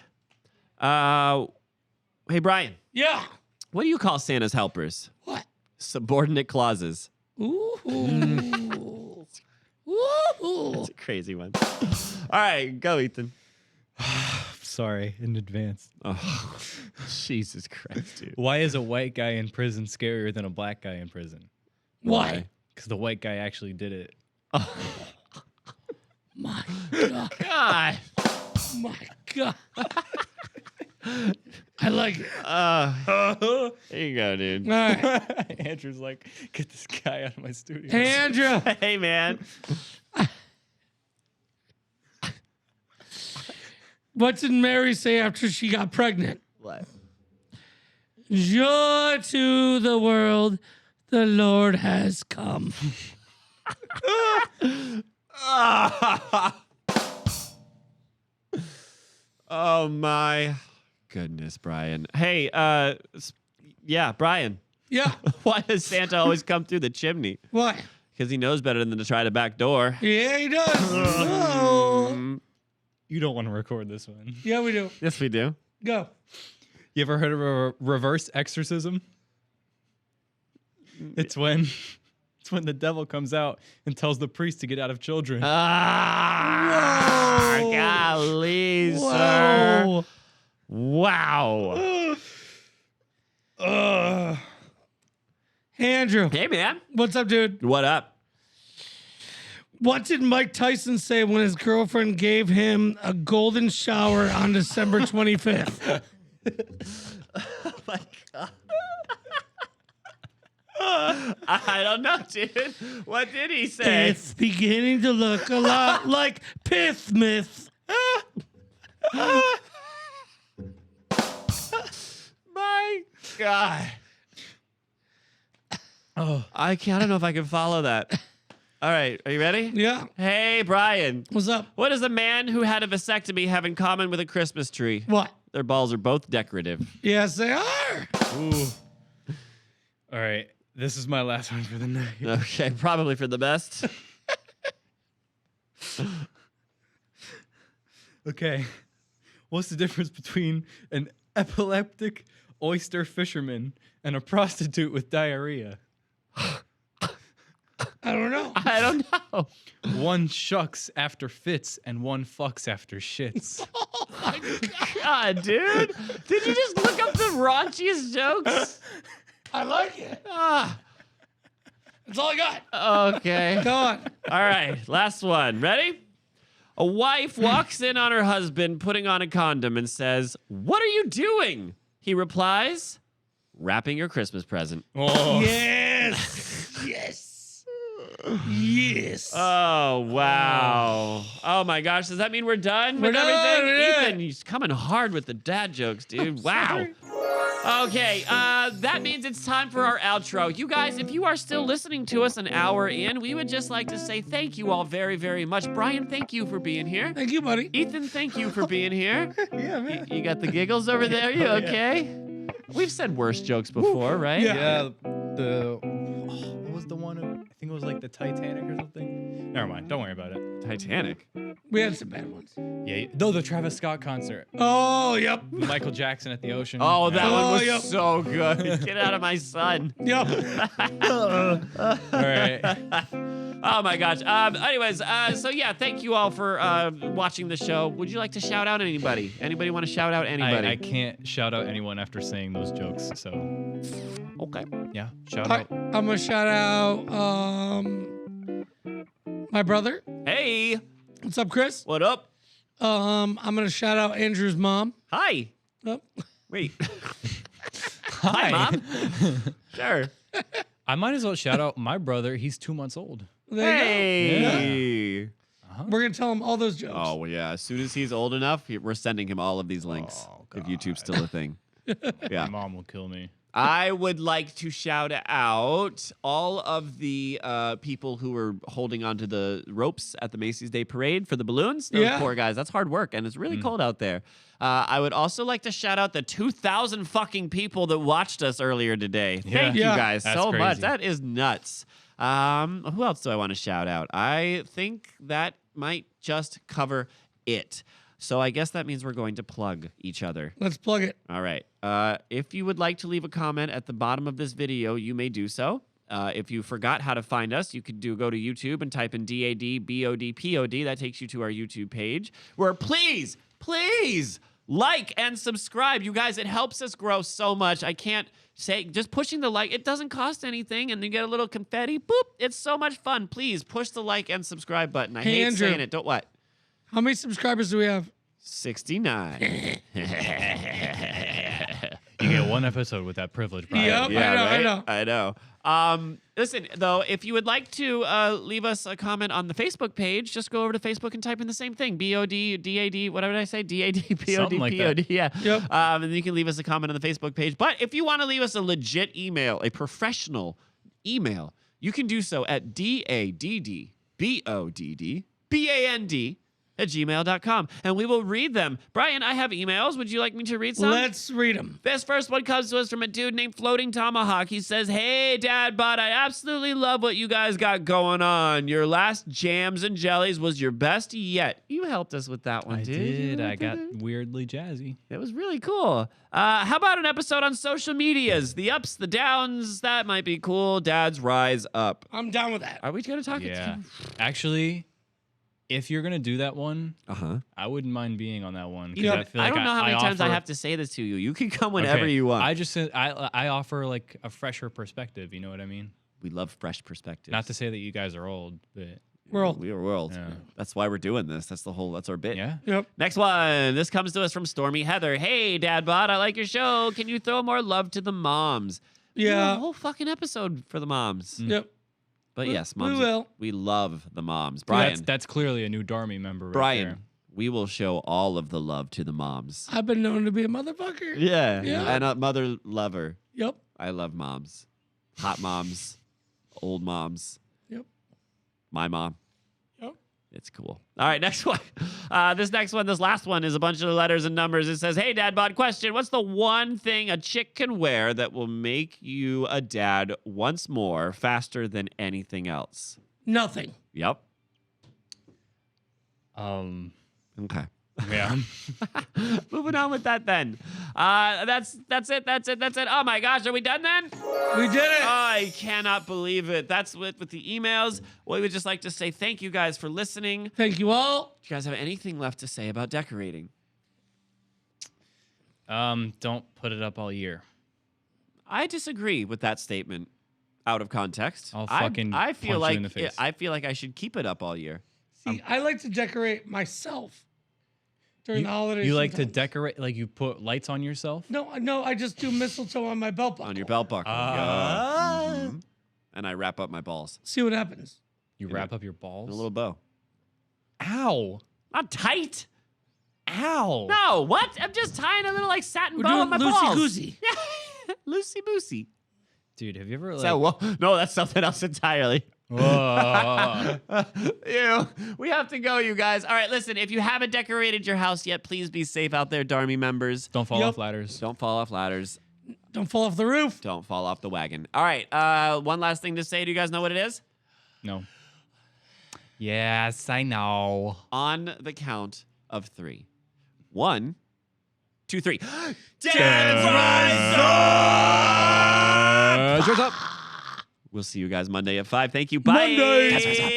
Speaker 1: Hey, Brian.
Speaker 2: Yeah.
Speaker 1: What do you call Santa's helpers?
Speaker 2: What?
Speaker 1: Subordinate clauses.
Speaker 2: Ooh. Ooh.
Speaker 1: That's a crazy one. All right, go, Ethan.
Speaker 3: Sorry in advance.
Speaker 1: Oh, Jesus Christ, dude.
Speaker 3: Why is a white guy in prison scarier than a black guy in prison?
Speaker 2: Why?
Speaker 3: Because the white guy actually did it.
Speaker 2: My God.
Speaker 1: God.
Speaker 2: My God. I like it.
Speaker 1: There you go, dude.
Speaker 2: All right.
Speaker 3: Andrew's like, get this guy out of my studio.
Speaker 2: Hey, Andrew.
Speaker 1: Hey, man.
Speaker 2: What did Mary say after she got pregnant?
Speaker 1: What?
Speaker 2: Joy to the world, the Lord has come.
Speaker 1: Oh, my goodness, Brian. Hey, yeah, Brian.
Speaker 2: Yeah.
Speaker 1: Why does Santa always come through the chimney?
Speaker 2: Why?
Speaker 1: Because he knows better than to try the back door.
Speaker 2: Yeah, he does. Oh.
Speaker 3: You don't want to record this one.
Speaker 2: Yeah, we do.
Speaker 1: Yes, we do.
Speaker 2: Go.
Speaker 3: You ever heard of a reverse exorcism? It's when the devil comes out and tells the priest to get out of children.
Speaker 1: Ah,
Speaker 2: Whoa.
Speaker 1: golly, sir. Wow.
Speaker 2: Hey, Andrew.
Speaker 1: Hey, man.
Speaker 2: What's up, dude?
Speaker 1: What up?
Speaker 2: What did Mike Tyson say when his girlfriend gave him a golden shower on December 25th?
Speaker 1: Oh, my God. I don't know, dude. What did he say?
Speaker 2: It's beginning to look a lot like Pithmith.
Speaker 1: My God.
Speaker 3: Oh,
Speaker 1: I don't know if I can follow that. All right. Are you ready?
Speaker 2: Yeah.
Speaker 1: Hey, Brian.
Speaker 2: What's up?
Speaker 1: What does a man who had a vasectomy have in common with a Christmas tree?
Speaker 2: What?
Speaker 1: Their balls are both decorative.
Speaker 2: Yes, they are.
Speaker 3: ooh. All right. This is my last one for the night.
Speaker 1: Okay, probably for the best.
Speaker 3: Okay. What's the difference between an epileptic oyster fisherman and a prostitute with diarrhea?
Speaker 2: I don't know.
Speaker 1: I don't know.
Speaker 3: One shucks after fits and one fucks after shits.
Speaker 1: God, dude. Did you just look up the raunchiest jokes?
Speaker 2: I like it.
Speaker 1: Ah,
Speaker 2: That's all I got.
Speaker 1: okay.
Speaker 2: Go on.
Speaker 1: All right, last one. Ready? A wife walks in on her husband putting on a condom and says, "What are you doing?" He replies, "Wrapping your Christmas present."
Speaker 3: Oh.
Speaker 2: Yes. Yes. Yes.
Speaker 1: Oh, wow. Oh, my gosh. Does that mean we're done with
Speaker 2: done,
Speaker 1: everything?
Speaker 2: we're done.
Speaker 1: Ethan, he's coming hard with the dad jokes, dude. Wow.
Speaker 2: sorry.
Speaker 1: Okay, that means it's time for our outro. You guys, if you are still listening to us an hour in, we would just like to say thank you all very, very much. Brian, thank you for being here.
Speaker 2: Thank you, buddy.
Speaker 1: Ethan, thank you for being here.
Speaker 3: Yeah, man.
Speaker 1: You got the giggles over there? You okay? We've said worse jokes before, right?
Speaker 2: Yeah.
Speaker 3: What was the one? I think it was like the Titanic or something. Never mind. Don't worry about it.
Speaker 1: Titanic.
Speaker 2: We had some bad ones.
Speaker 3: Yeah. Though the Travis Scott concert,
Speaker 2: Oh, yep.
Speaker 3: Michael Jackson at the ocean.
Speaker 1: Oh, that one was
Speaker 2: yep.
Speaker 1: so good. Get out of my son.
Speaker 2: Yep.
Speaker 3: All right.
Speaker 1: Oh my gosh. Anyways, so yeah, thank you all for watching the show. Would you like to shout out anybody? Anybody want to shout out anybody?
Speaker 3: I can't shout out anyone after saying those jokes. So
Speaker 1: Okay.
Speaker 3: yeah, shout
Speaker 2: All
Speaker 3: out.
Speaker 2: right, I'm gonna shout out my brother.
Speaker 1: Hey,
Speaker 2: What's up, Chris?
Speaker 1: what up?
Speaker 2: I'm gonna shout out Andrew's mom.
Speaker 1: Hi.
Speaker 2: Oh,
Speaker 1: Wait.
Speaker 3: Hi,
Speaker 1: Mom. Sure.
Speaker 3: I might as well shout out my brother. He's 2 months old.
Speaker 2: there
Speaker 1: Hey.
Speaker 2: you go. We're gonna tell him all those jokes.
Speaker 1: Oh well, yeah. As soon as he's old enough, we're sending him all of these links.
Speaker 3: Oh,
Speaker 1: if YouTube's still a thing.
Speaker 3: My
Speaker 1: Yeah.
Speaker 3: mom will kill me.
Speaker 1: I would like to shout out all of the people who were holding onto the ropes at the Macy's Day Parade for the balloons. Those
Speaker 2: Yeah.
Speaker 1: poor guys. That's hard work, and it's really cold out there. I would also like to shout out the 2,000 fucking people that watched us earlier today. Thank you
Speaker 2: Yeah.
Speaker 1: guys
Speaker 3: That's
Speaker 1: so much.
Speaker 3: crazy.
Speaker 1: That is nuts. Who else do I want to shout out? I think that might just cover it. So I guess that means we're going to plug each other.
Speaker 2: Let's plug it.
Speaker 1: All right. If you would like to leave a comment at the bottom of this video, you may do so. If you forgot how to find us, you could go to YouTube and type in DadBodPod. That takes you to our YouTube page, where please like and subscribe. You guys, it helps us grow so much. I can't say, just pushing the like, it doesn't cost anything, and you get a little confetti. Boop. It's so much fun. Please push the like and subscribe button. I
Speaker 2: Hey,
Speaker 1: hate
Speaker 2: Andrew.
Speaker 1: saying it. Don't what?
Speaker 2: How many subscribers do we have?
Speaker 1: 69.
Speaker 3: You get one episode with that privilege, Brian.
Speaker 2: Yep. I know.
Speaker 1: I know. Listen, though, if you would like to leave us a comment on the Facebook page, just go over to Facebook and type in the same thing. BOD, what did I say? DAD,
Speaker 3: Something like
Speaker 1: POD.
Speaker 3: that.
Speaker 1: Yeah.
Speaker 2: Yep.
Speaker 1: And then you can leave us a comment on the Facebook page. But if you want to leave us a legit email, a professional email, you can do so at DadBodPod @gmail.com, and we will read them. Brian, I have emails. Would you like me to read some?
Speaker 2: Let's read them.
Speaker 1: This first one comes to us from a dude named Floating Tomahawk. He says, "Hey, DadBod, I absolutely love what you guys got going on. Your last jams and jellies was your best yet." You helped us with that one,
Speaker 3: I
Speaker 1: dude.
Speaker 3: did. I got weirdly jazzy.
Speaker 1: It was really cool. How about an episode on social medias? The ups, the downs. That might be cool. Dads rise up.
Speaker 2: I'm down with that.
Speaker 1: Are we going to talk?
Speaker 3: Yeah. Actually, if you're gonna do that one,
Speaker 1: Uh-huh.
Speaker 3: I wouldn't mind being on that one. 'Cause
Speaker 2: Yeah,
Speaker 3: I feel like
Speaker 1: I don't know how many times I
Speaker 3: offer-
Speaker 1: have to say this to you. You can come whenever
Speaker 3: Okay,
Speaker 1: you want.
Speaker 3: I offer like a fresher perspective. You know what I mean?
Speaker 1: We love fresh perspectives.
Speaker 3: Not to say that you guys are old, but
Speaker 2: World.
Speaker 1: We are world.
Speaker 3: Yeah.
Speaker 1: That's why we're doing this. That's our bit.
Speaker 3: yeah.
Speaker 2: Yep.
Speaker 1: Next one. This comes to us from Stormy Heather. "Hey, DadBod, I like your show. Can you throw more love to the moms?" We did
Speaker 2: Yeah.
Speaker 1: a whole fucking episode for the moms.
Speaker 2: Yep.
Speaker 1: But
Speaker 2: We-
Speaker 1: yes,
Speaker 2: we
Speaker 1: moms.
Speaker 2: will.
Speaker 1: We love the moms. Brian,
Speaker 3: That's clearly a new Darmy member. Right
Speaker 1: Brian,
Speaker 3: there.
Speaker 1: we will show all of the love to the moms.
Speaker 2: I've been known to be a motherfucker.
Speaker 1: Yeah.
Speaker 2: Yeah.
Speaker 1: And a mother lover.
Speaker 2: Yep.
Speaker 1: I love moms. Hot moms. Old moms.
Speaker 2: Yep.
Speaker 1: My mom.
Speaker 2: Yep.
Speaker 1: It's cool. All right, next one. This last one is a bunch of letters and numbers. It says, "Hey, DadBod, question. What's the one thing a chick can wear that will make you a dad once more faster than anything else?"
Speaker 2: Nothing.
Speaker 1: Yep. Okay.
Speaker 3: Yeah.
Speaker 1: Moving on with that then. That's it. Oh my gosh, are we done then?
Speaker 2: We did it.
Speaker 1: I cannot believe it. That's with the emails. We would just like to say thank you guys for listening.
Speaker 2: Thank you all.
Speaker 1: Do you guys have anything left to say about decorating?
Speaker 3: Don't put it up all year.
Speaker 1: I disagree with that statement out of context.
Speaker 3: I'll fucking
Speaker 1: I feel
Speaker 3: punch
Speaker 1: like
Speaker 3: you in the face.
Speaker 1: I feel like I should keep it up all year.
Speaker 2: See, I like to decorate myself during the holidays.
Speaker 3: You like to
Speaker 2: sometimes.
Speaker 3: decorate, like you put lights on yourself?
Speaker 2: No, I just do mistletoe on my belt buckle.
Speaker 1: On your belt buckle. Yeah. Mhm. And I wrap up my balls
Speaker 2: See what happens.
Speaker 3: You wrap up your balls?
Speaker 1: in a little bow.
Speaker 3: Ow.
Speaker 1: Not tight.
Speaker 3: Ow.
Speaker 1: No, what? I'm just tying a little like satin
Speaker 2: We're
Speaker 1: bow on
Speaker 2: doing
Speaker 1: my balls.
Speaker 2: loosey-goosey.
Speaker 1: Loosey boosey.
Speaker 3: Dude, have you ever like...
Speaker 1: No, that's something else entirely.
Speaker 3: Whoa.
Speaker 1: Ew. We have to go, you guys. All right, listen, if you haven't decorated your house yet, please be safe out there, Darmy members.
Speaker 3: Don't fall
Speaker 2: Yep.
Speaker 3: off ladders.
Speaker 1: Don't fall off ladders.
Speaker 2: Don't fall off the roof.
Speaker 1: Don't fall off the wagon. All right, one last thing to say. Do you guys know what it is?
Speaker 3: No. Yes, I know.
Speaker 1: On the count of 3. 1, 2, 3.
Speaker 3: Yours up.
Speaker 1: We'll see you guys Monday at 5. Thank you. Bye.
Speaker 2: Monday.
Speaker 1: Yes, yes, yes.